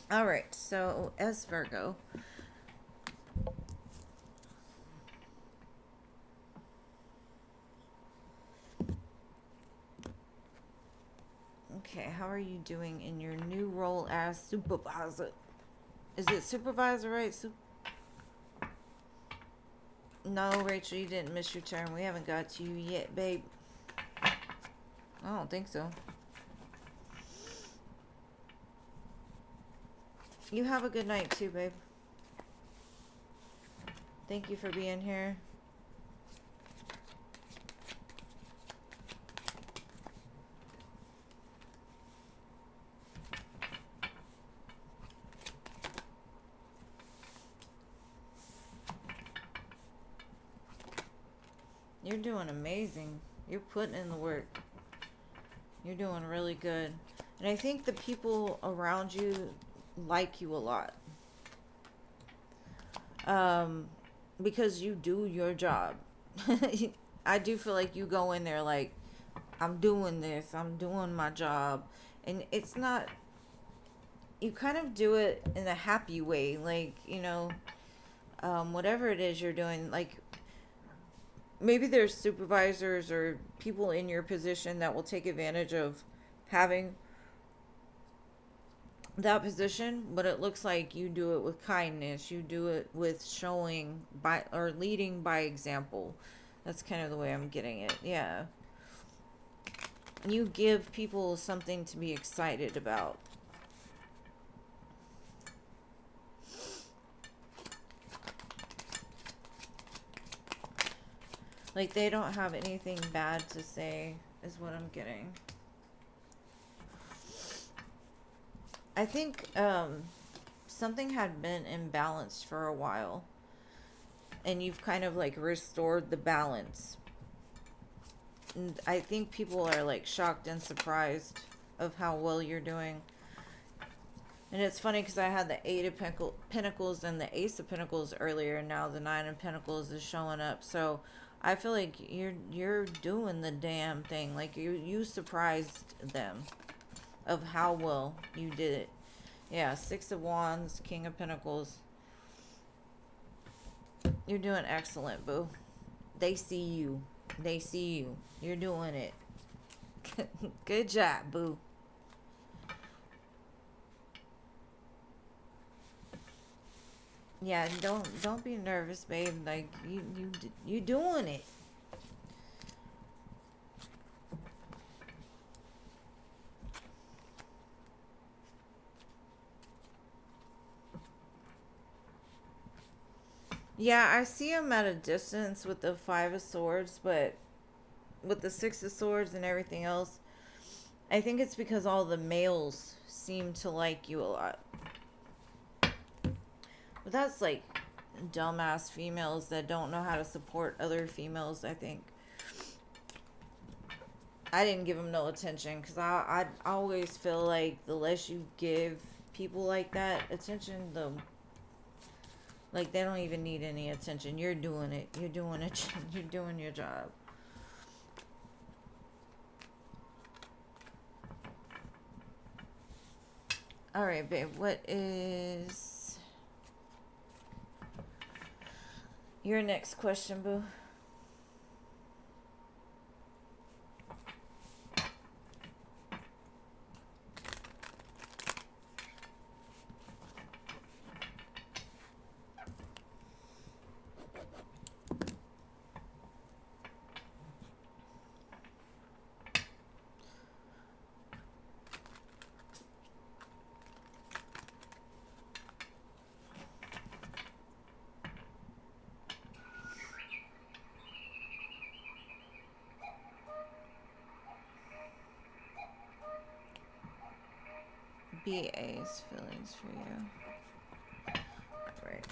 Speaker 1: All right, so as Virgo, okay, how are you doing in your new role as supervisor? Is it supervisor, right? No, Rachel, you didn't miss your turn. We haven't got to you yet, babe. I don't think so. You have a good night too, babe. Thank you for being here. You're doing amazing. You're putting in the work. You're doing really good. And I think the people around you like you a lot. Because you do your job. I do feel like you go in there like, I'm doing this, I'm doing my job. And it's not, you kind of do it in a happy way. Like, you know, whatever it is you're doing, like, maybe there's supervisors or people in your position that will take advantage of having that position, but it looks like you do it with kindness. You do it with showing by or leading by example. That's kind of the way I'm getting it. Yeah. You give people something to be excited about. Like they don't have anything bad to say is what I'm getting. I think something had been imbalanced for a while, and you've kind of like restored the balance. And I think people are like shocked and surprised of how well you're doing. And it's funny because I had the Eight of Pentacles and the Ace of Pentacles earlier, and now the Nine of Pentacles is showing up. So I feel like you're doing the damn thing. Like you surprised them of how well you did it. Yeah, Six of Wands, King of Pentacles. You're doing excellent, boo. They see you. They see you. You're doing it. Good job, boo. Yeah, don't be nervous, babe. Like you doing it. Yeah, I see him at a distance with the Five of Swords, but with the Six of Swords and everything else, I think it's because all the males seem to like you a lot. But that's like dumbass females that don't know how to support other females, I think. I didn't give them no attention because I always feel like the less you give people like that attention, the like they don't even need any attention. You're doing it. You're doing it. You're doing your job. All right, babe. What is your next question, boo? BA's feelings for you. Right.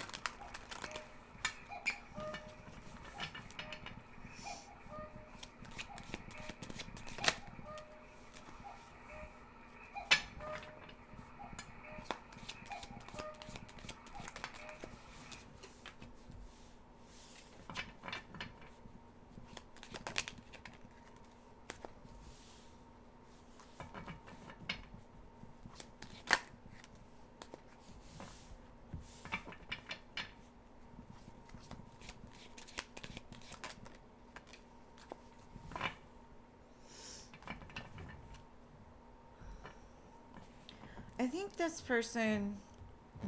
Speaker 1: I think this person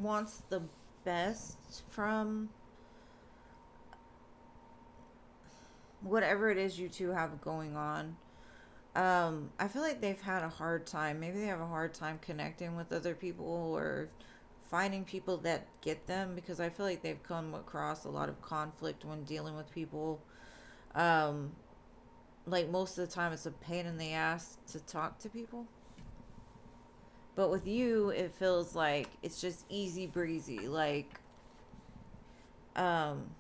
Speaker 1: wants the best from whatever it is you two have going on. I feel like they've had a hard time. Maybe they have a hard time connecting with other people or finding people that get them, because I feel like they've come across a lot of conflict when dealing with people. Um, like most of the time, it's a pain in the ass to talk to people. But with you, it feels like it's just easy breezy. Um,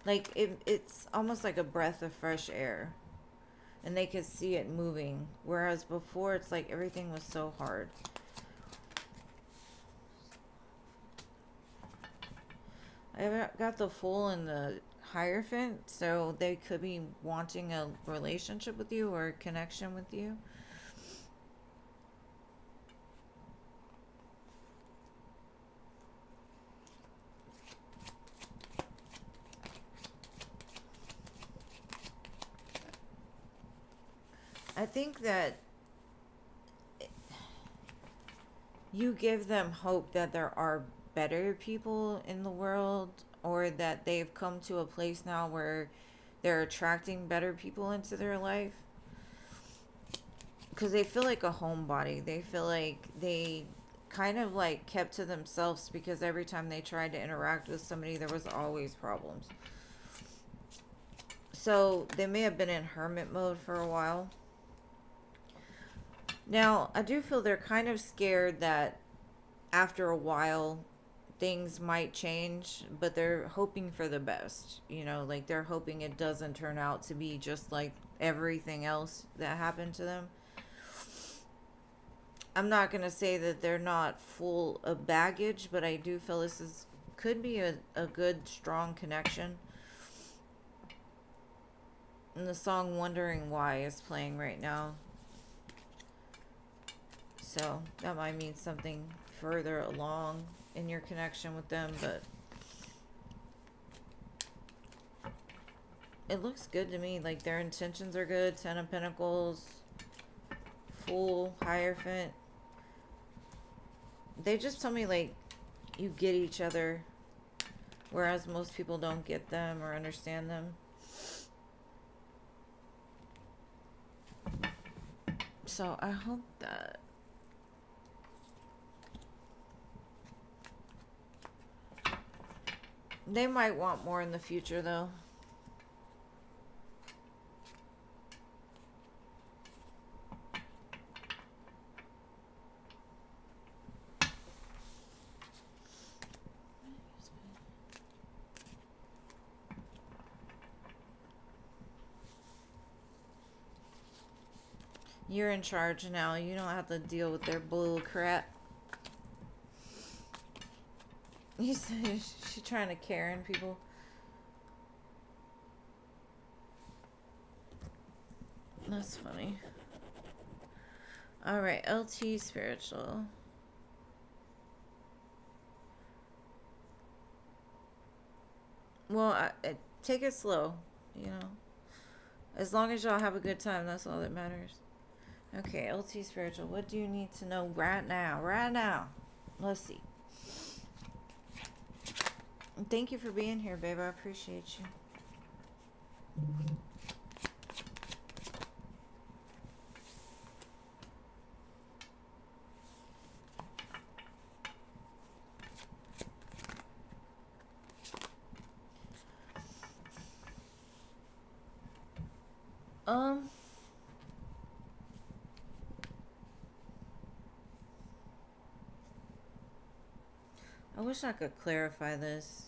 Speaker 1: it's almost like a breath of fresh air, and they could see it moving. Whereas before, it's like everything was so hard. I got the Fool and the Hierophant, so they could be wanting a relationship with you or a connection with you. I think that you give them hope that there are better people in the world, or that they've come to a place now where they're attracting better people into their life, because they feel like a homebody. They feel like they kind of like kept to themselves, because every time they tried to interact with somebody, there was always problems. So they may have been in hermit mode for a while. Now, I do feel they're kind of scared that after a while things might change, but they're hoping for the best. Like they're hoping it doesn't turn out to be just like everything else that happened to them. I'm not going to say that they're not full of baggage, but I do feel this is could be a good strong connection. And the song Wondering Why is playing right now. So that might mean something further along in your connection with them, but it looks good to me. Like their intentions are good. Ten of Pentacles, Fool, Hierophant. They just tell me like you get each other, whereas most people don't get them or understand them. So I hope that they might want more in the future, though. You're in charge now. You don't have to deal with their bull crap. You said she's trying to Karen people. That's funny. All right, LT spiritual. Well, take it slow, you know. As long as y'all have a good time, that's all that matters. Okay, LT spiritual. What do you need to know right now? Right now. Let's see. Thank you for being here, babe. I appreciate you. I wish I could clarify this.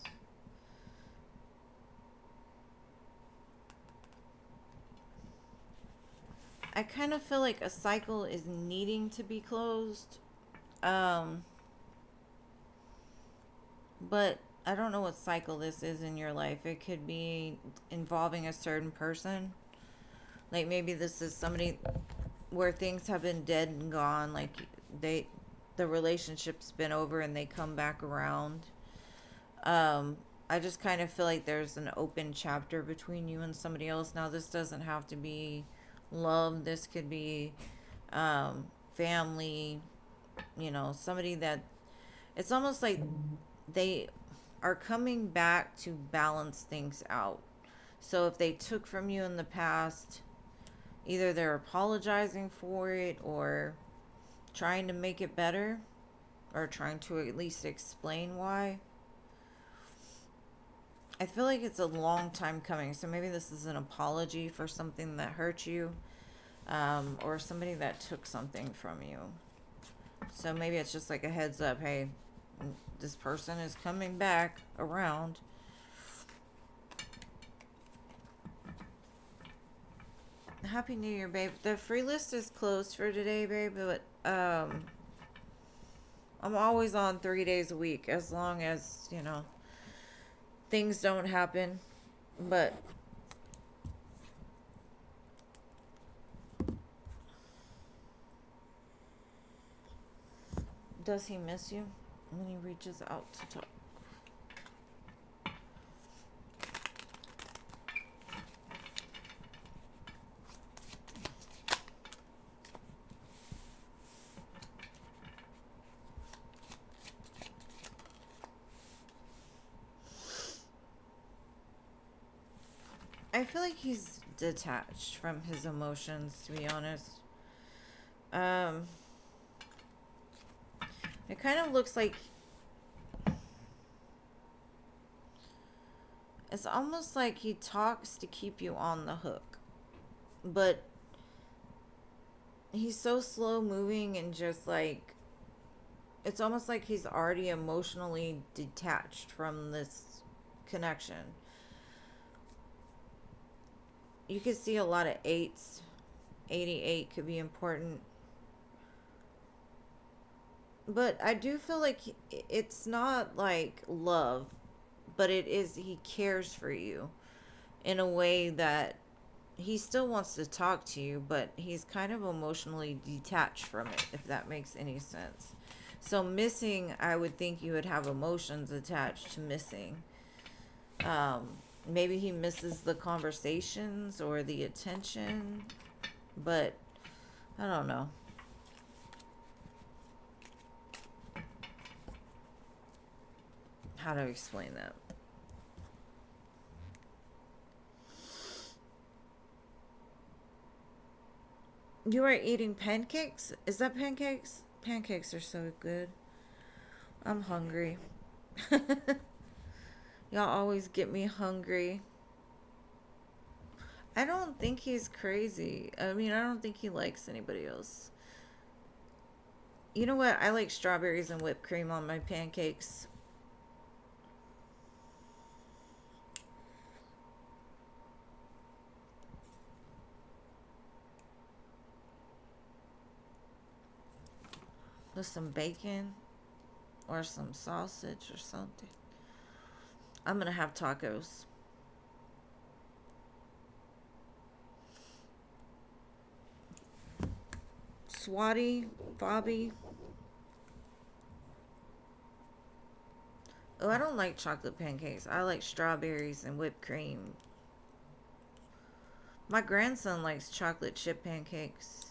Speaker 1: I kind of feel like a cycle is needing to be closed. But I don't know what cycle this is in your life. It could be involving a certain person. Like maybe this is somebody where things have been dead and gone. Like the relationship's been over and they come back around. I just kind of feel like there's an open chapter between you and somebody else. Now, this doesn't have to be love. This could be family, you know, somebody that it's almost like they are coming back to balance things out. So if they took from you in the past, either they're apologizing for it or trying to make it better or trying to at least explain why. I feel like it's a long time coming. So maybe this is an apology for something that hurt you, or somebody that took something from you. So maybe it's just like a heads up. Hey, this person is coming back around. Happy New Year, babe. The free list is closed for today, babe, but I'm always on 3 days a week as long as, you know, things don't happen. But does he miss you when he reaches out to talk? I feel like he's detached from his emotions, to be honest. It kind of looks like it's almost like he talks to keep you on the hook, but he's so slow moving and just like it's almost like he's already emotionally detached from this connection. You could see a lot of eights. 88 could be important. But I do feel like it's not like love, but it is, he cares for you in a way that he still wants to talk to you, but he's kind of emotionally detached from it, if that makes any sense. So missing, I would think you would have emotions attached to missing. Maybe he misses the conversations or the attention, but I don't know. How to explain that. You are eating pancakes? Is that pancakes? Pancakes are so good. I'm hungry. Y'all always get me hungry. I don't think he's crazy. I mean, I don't think he likes anybody else. You know what? I like strawberries and whipped cream on my pancakes. With some bacon or some sausage or something. I'm gonna have tacos. Swati, Bobby. Oh, I don't like chocolate pancakes. I like strawberries and whipped cream. My grandson likes chocolate chip pancakes.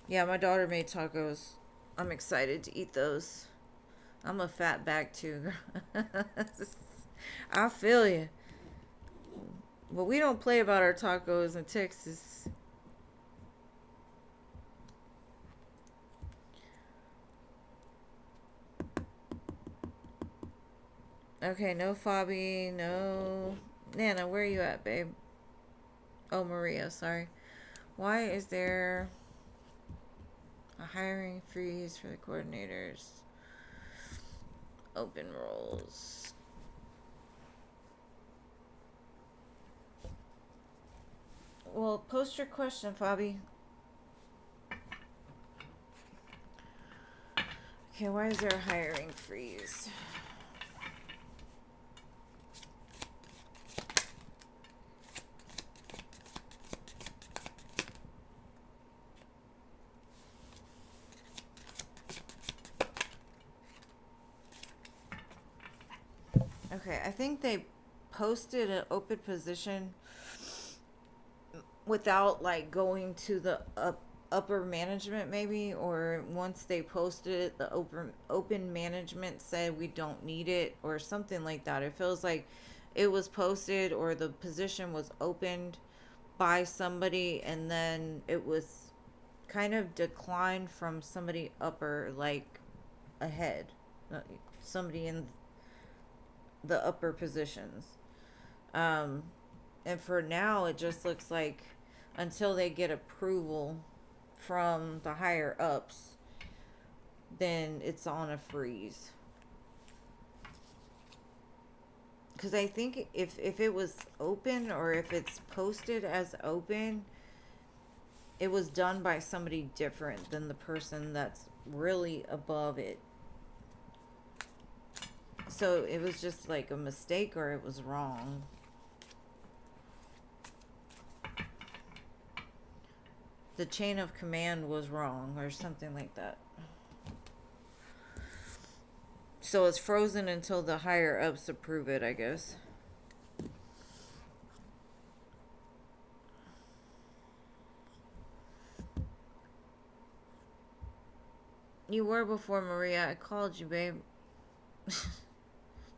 Speaker 1: Yeah, my daughter made tacos. I'm excited to eat those. I'm a fat bag too. I feel you. But we don't play about our tacos in Texas. Okay, no Fabi, no Nana. Where are you at, babe? Oh, Maria, sorry. Why is there a hiring freeze for the coordinators? Open roles. Well, post your question, Fabi. Okay, why is there a hiring freeze? Okay, I think they posted an open position without like going to the upper management maybe, or once they posted it, the open management said we don't need it or something like that. It feels like it was posted or the position was opened by somebody and then it was kind of declined from somebody upper, like ahead, somebody in the upper positions. And for now it just looks like until they get approval from the higher ups, then it's on a freeze. Because I think if it was open or if it's posted as open, it was done by somebody different than the person that's really above it. So it was just like a mistake or it was wrong. The chain of command was wrong or something like that. So it's frozen until the higher ups approve it, I guess. You were before, Maria. I called you, babe.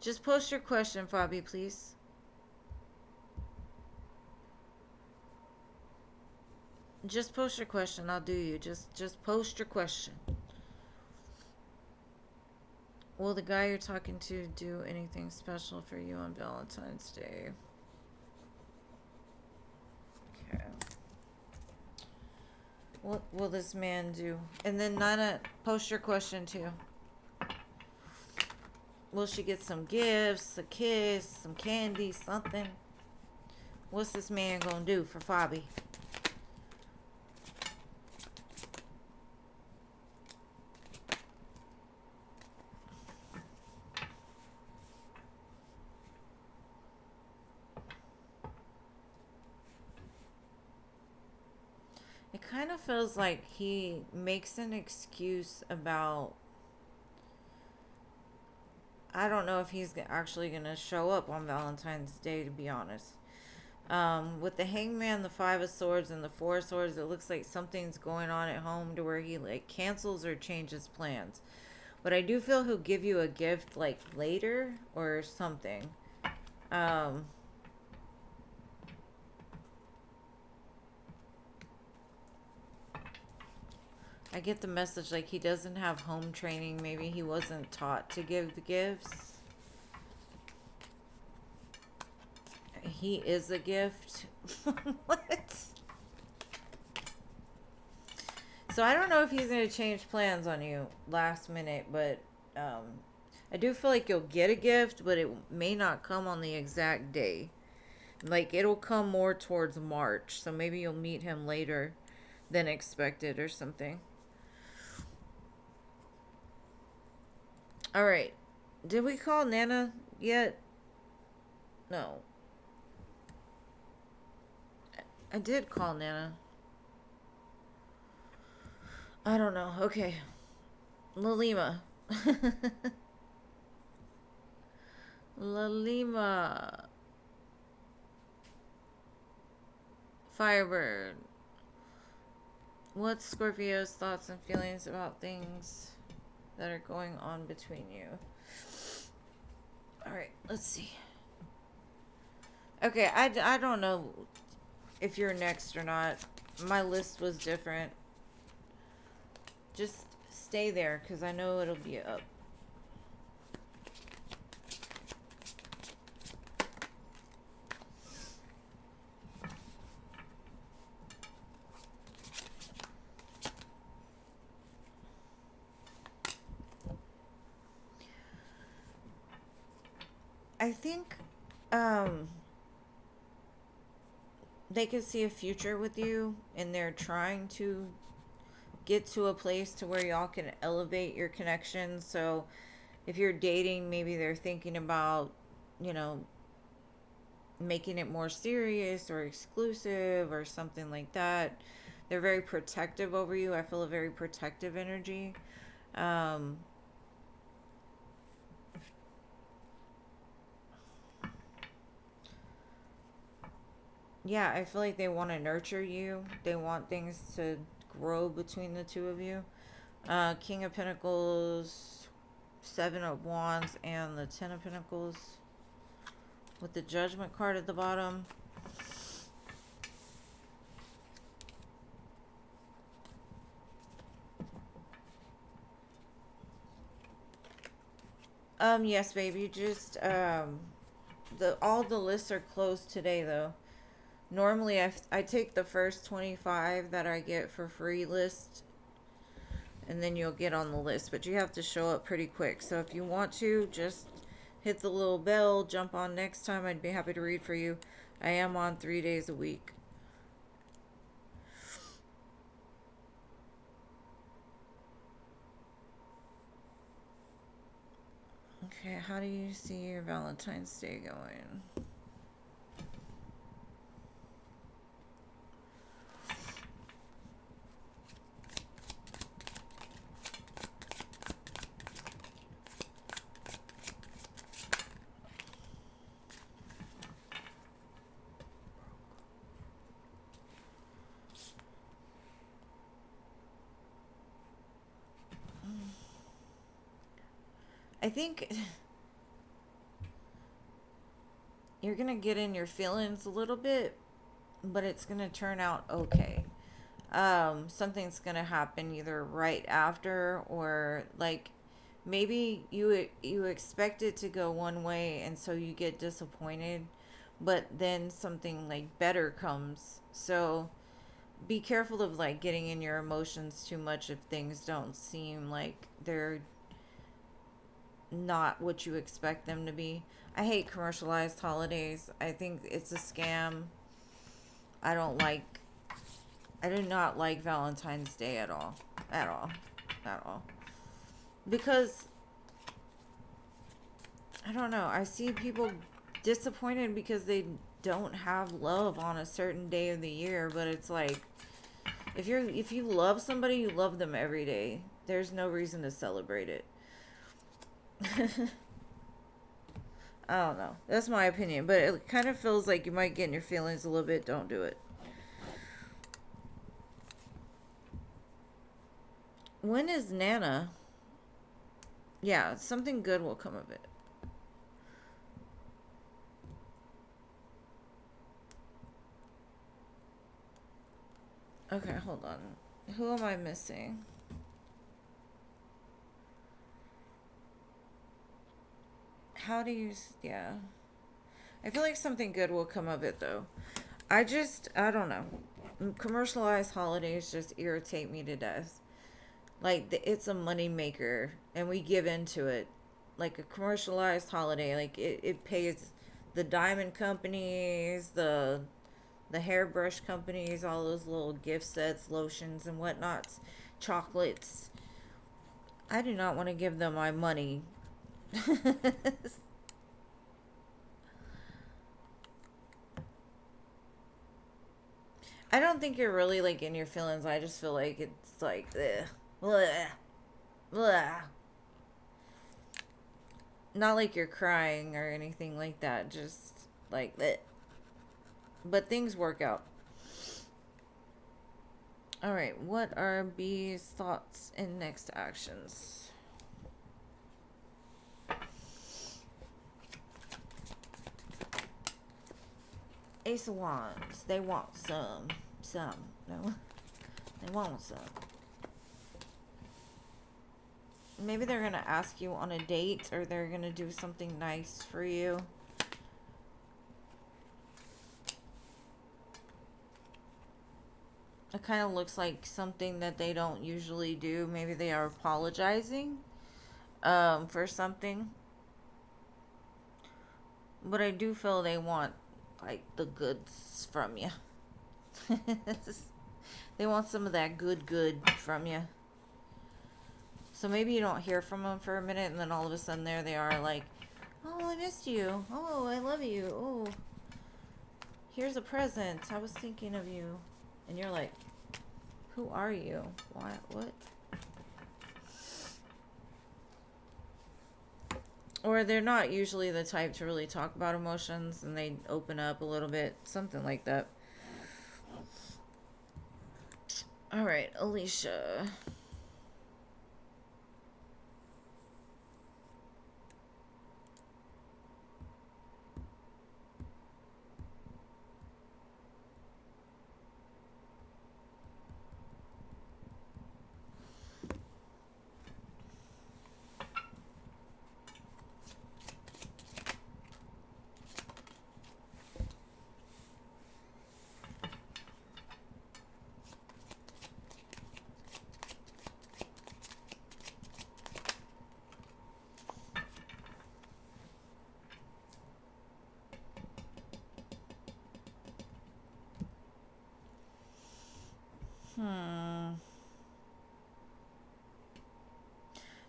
Speaker 1: Just post your question, Fabi, please. Just post your question. I'll do you. Just post your question. Will the guy you're talking to do anything special for you on Valentine's Day? Okay. What will this man do? And then Nana, post your question too. Will she get some gifts, a kiss, some candy, something? What's this man gonna do for Fabi? It kind of feels like he makes an excuse about, I don't know if he's actually going to show up on Valentine's Day, to be honest. With the hangman, the 5 of swords, and the 4 of swords, it looks like something's going on at home to where he like cancels or changes plans. But I do feel he'll give you a gift like later or something. I get the message like he doesn't have home training. Maybe he wasn't taught to give the gifts. He is a gift. What? So I don't know if he's going to change plans on you last minute, but I do feel like you'll get a gift, but it may not come on the exact day. Like it'll come more towards March, so maybe you'll meet him later than expected or something. All right. Did we call Nana yet? No. I did call Nana. I don't know. Okay. Lalima. Lalima. Firebird. What's Scorpio's thoughts and feelings about things that are going on between you? Alright, let's see. Okay, I don't know if you're next or not. My list was different. Just stay there, because I know it'll be up. I think they could see a future with you, and they're trying to get to a place to where y'all can elevate your connection. So if you're dating, maybe they're thinking about, you know, making it more serious or exclusive or something like that. They're very protective over you. I feel a very protective energy. Um, yeah, I feel like they want to nurture you. They want things to grow between the two of you. King of Pentacles, Seven of Wands, and the Ten of Pentacles with the Judgment card at the bottom. Yes, babe. You just all the lists are closed today though. Normally I take the first 25 that I get for free list, and then you'll get on the list, but you have to show up pretty quick. So if you want to, just hit the little bell, jump on next time. I'd be happy to read for you. I am on 3 days a week. Okay, how do you see your Valentine's Day going? I think you're going to get in your feelings a little bit, but it's going to turn out okay. Something's going to happen either right after, or like maybe you expect it to go one way and so you get disappointed, but then something like better comes. So be careful of like getting in your emotions too much if things don't seem like they're not what you expect them to be. I hate commercialized holidays. I think it's a scam. I don't like I do not like Valentine's Day at all. At all. At all. Because I don't know. I see people disappointed because they don't have love on a certain day of the year, but it's like if you love somebody, you love them every day. There's no reason to celebrate it. I don't know. That's my opinion, but it kind of feels like you might get in your feelings a little bit. Don't do it. When is Nana? Yeah, something good will come of it. Okay, hold on. Who am I missing? How do you... Yeah. I feel like something good will come of it, though. I don't know. Commercialized holidays just irritate me to death. Like, it's a money maker, and we give into it. Like, a commercialized holiday, like, it pays the diamond companies, the hairbrush companies, all those little gift sets, lotions and whatnots, chocolates. I do not want to give them my money. I don't think you're really like in your feelings. I just feel like it's like, ugh. Blah. Blah. Not like you're crying or anything like that, just like that. But things work out. Alright, what are B's thoughts and next actions? Ace of Wands. They want some. No. They want some. Maybe they're going to ask you on a date, or they're going to do something nice for you. It kind of looks like something that they don't usually do. Maybe they are apologizing for something. But I do feel they want, like, the goods from you. They want some of that good from you. So maybe you don't hear from them for a minute, and then all of a sudden there they are, like, oh, I missed you. Oh, I love you. Oh, here's a present. I was thinking of you. And you're like, who are you? What? Or they're not usually the type to really talk about emotions, and they open up a little bit. Something like that. All right, Alicia.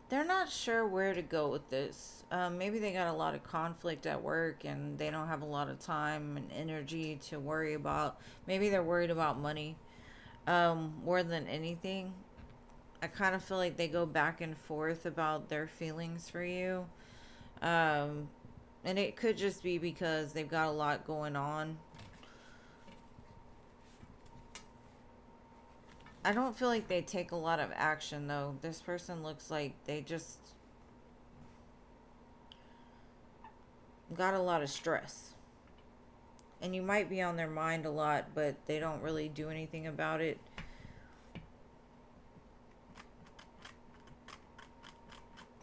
Speaker 1: They're not sure where to go with this. Maybe they got a lot of conflict at work and they don't have a lot of time and energy to worry about. Maybe they're worried about money more than anything. I kind of feel like they go back and forth about their feelings for you. Um, and it could just be because they've got a lot going on. I don't feel like they take a lot of action, though. This person looks like they just got a lot of stress. And you might be on their mind a lot, but they don't really do anything about it.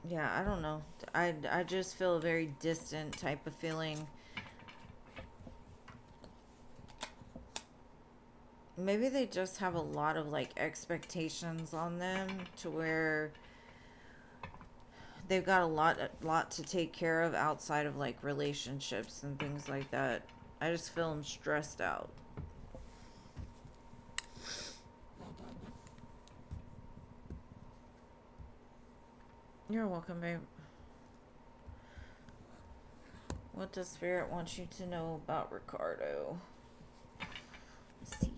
Speaker 1: Yeah, I don't know. I just feel a very distant type of feeling. Maybe they just have a lot of, like, expectations on them to where they've got a lot to take care of outside of, like, relationships and things like that. I just feel them stressed out. You're welcome, babe. What does Spirit want you to know about Ricardo? Let's see.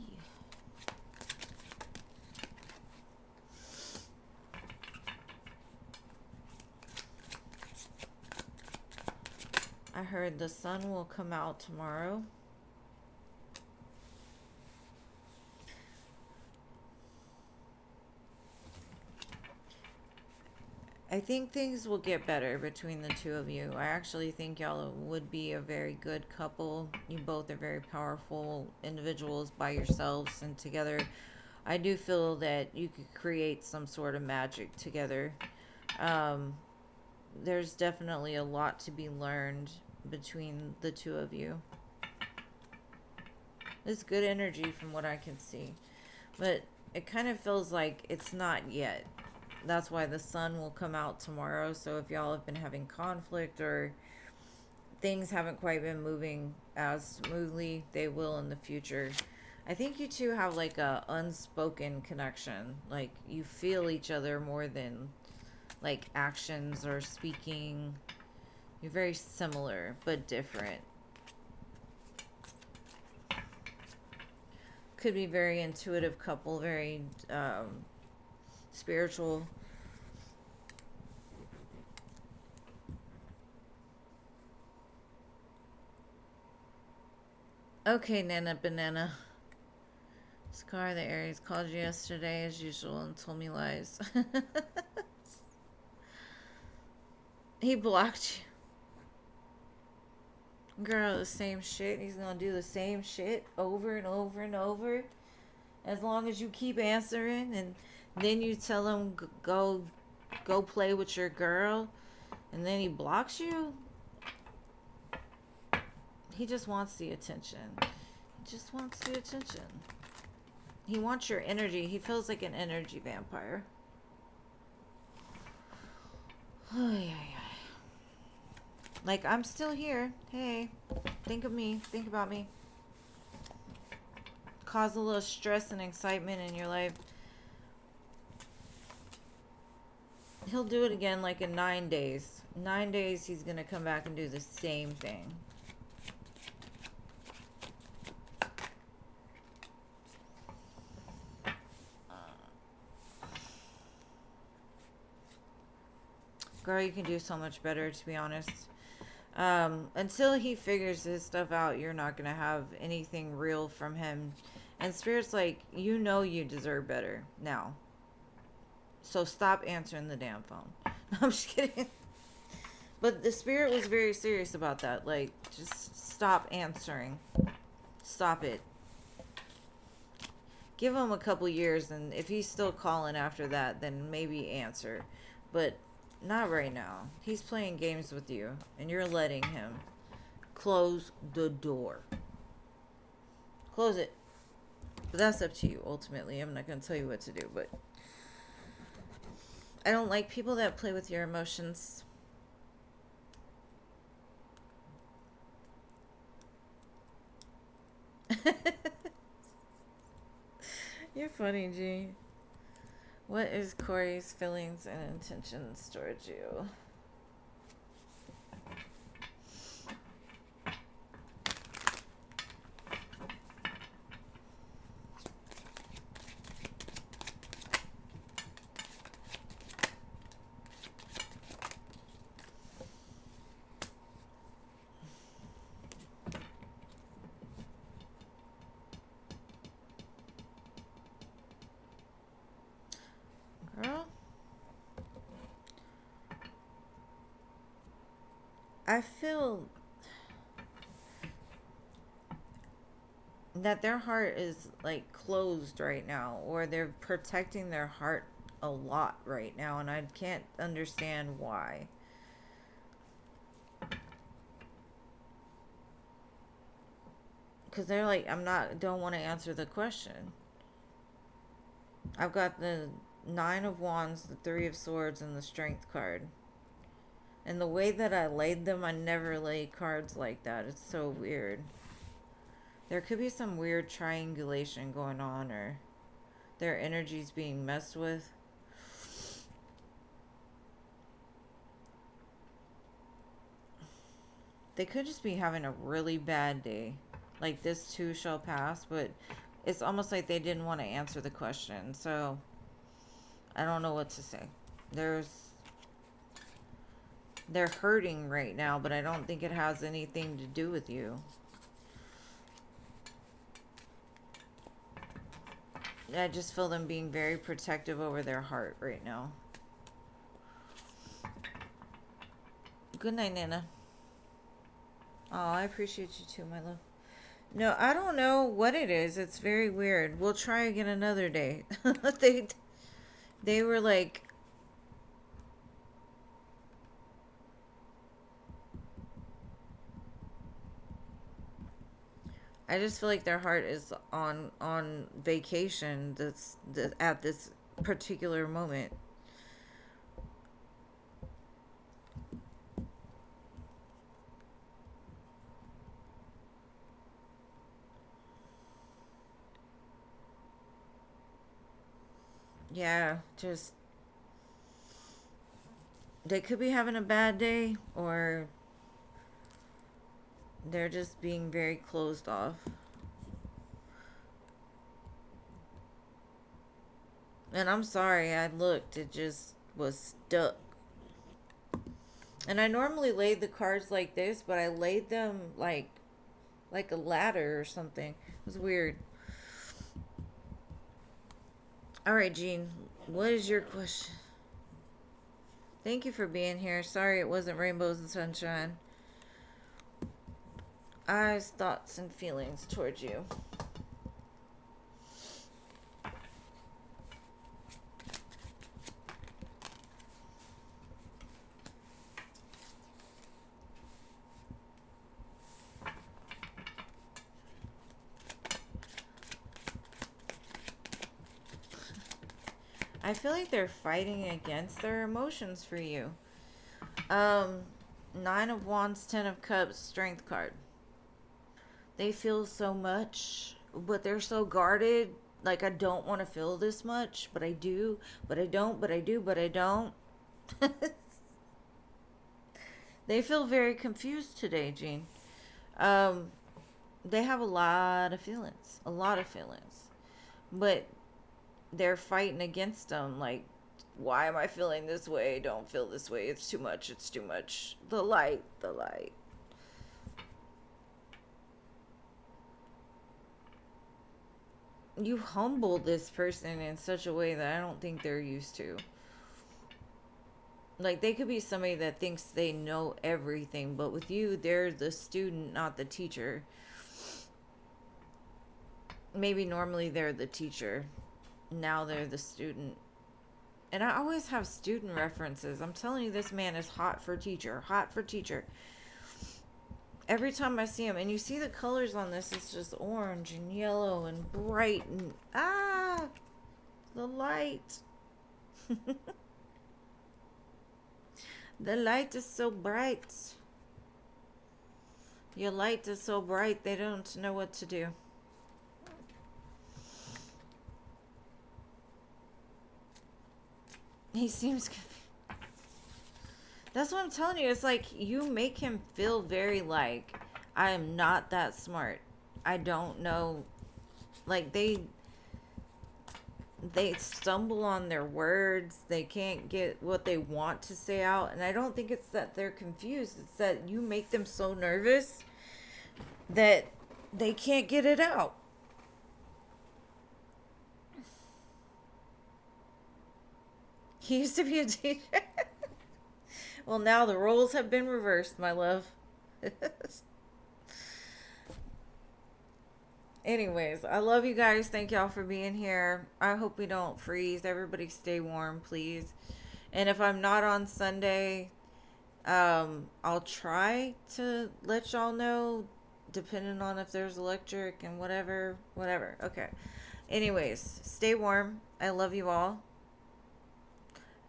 Speaker 1: I heard the sun will come out tomorrow. I think things will get better between the two of you. I actually think y'all would be a very good couple. You both are very powerful individuals by yourselves, and together I do feel that you could create some sort of magic together. There's definitely a lot to be learned between the two of you. It's good energy from what I can see. But it kind of feels like it's not yet. That's why the sun will come out tomorrow. So if y'all have been having conflict or things haven't quite been moving as smoothly, they will in the future. I think you two have like a unspoken connection. Like you feel each other more than like actions or speaking. You're very similar but different. Could be very intuitive couple, very spiritual. Okay, Nana Banana. Scar the Aries called you yesterday as usual and told me lies. He blocked you. Girl, the same shit. He's gonna do the same shit over and over and over. As long as you keep answering and then you tell him go play with your girl and then he blocks you. He just wants the attention. He just wants the attention. He wants your energy. He feels like an energy vampire. Like, I'm still here. Hey, think of me. Think about me. Cause a little stress and excitement in your life. He'll do it again like in 9 days. 9 days he's going to come back and do the same thing. Girl, you can do so much better, to be honest. Until he figures his stuff out, you're not going to have anything real from him. And Spirit's like, you know you deserve better now. So stop answering the damn phone. No, I'm just kidding. But the Spirit was very serious about that. Like, just stop answering. Stop it. Give him a couple years, and if he's still calling after that, then maybe answer. But not right now. He's playing games with you, and you're letting him. Close the door. Close it. But that's up to you, ultimately. I'm not going to tell you what to do, but I don't like people that play with your emotions. You're funny, G. What is Corey's feelings and intentions towards you? Girl, I feel that their heart is like closed right now, or they're protecting their heart a lot right now, and I can't understand why. Because they're like, don't want to answer the question. I've got the 9 of Wands, the 3 of Swords, and the Strength card. And the way that I laid them, I never lay cards like that. It's so weird. There could be some weird triangulation going on, or their energies being messed with. They could just be having a really bad day. Like, this too shall pass, but it's almost like they didn't want to answer the question. So, I don't know what to say. They're hurting right now, but I don't think it has anything to do with you. I just feel them being very protective over their heart right now. Good night, Nana. Oh, I appreciate you too, my love. No, I don't know what it is. It's very weird. We'll try again another day. They were like, I just feel like their heart is on vacation at this particular moment. Yeah, just they could be having a bad day, or they're just being very closed off. And I'm sorry, I looked, it just was stuck. And I normally lay the cards like this, but I laid them like a ladder or something. It was weird. All right, Jean, what is your question? Thank you for being here. Sorry it wasn't rainbows and sunshine. Eyes, thoughts, and feelings towards you. I feel like they're fighting against their emotions for you. Um, Nine of Wands, Ten of Cups, Strength card. They feel so much, but they're so guarded. Like, I don't want to feel this much, but I do, but I don't, but I do, but I don't. They feel very confused today, Jean. Um, they have a lot of feelings, a lot of feelings, but they're fighting against them. Like, why am I feeling this way? Don't feel this way. It's too much. It's too much. The light, the light. You humble this person in such a way that I don't think they're used to. Like, they could be somebody that thinks they know everything, but with you, they're the student, not the teacher. Maybe normally they're the teacher. Now they're the student. And I always have student references. I'm telling you, this man is hot for teacher. Hot for teacher. Every time I see him, and you see the colors on this, it's just orange and yellow and bright and the light. The light is so bright. Your light is so bright, they don't know what to do. He seems confused. That's what I'm telling you. It's like you make him feel very like, I am not that smart. I don't know. Like, they stumble on their words. They can't get what they want to say out. And I don't think it's that they're confused. It's that you make them so nervous that they can't get it out. He used to be a teacher. Well, now the roles have been reversed, my love. Anyways, I love you guys. Thank y'all for being here. I hope we don't freeze. Everybody stay warm, please. And if I'm not on Sunday, I'll try to let y'all know, depending on if there's electric and whatever. Okay. Anyways, stay warm. I love you all.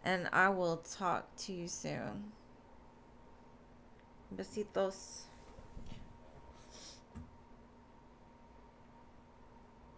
Speaker 1: And I will talk to you soon. Besitos.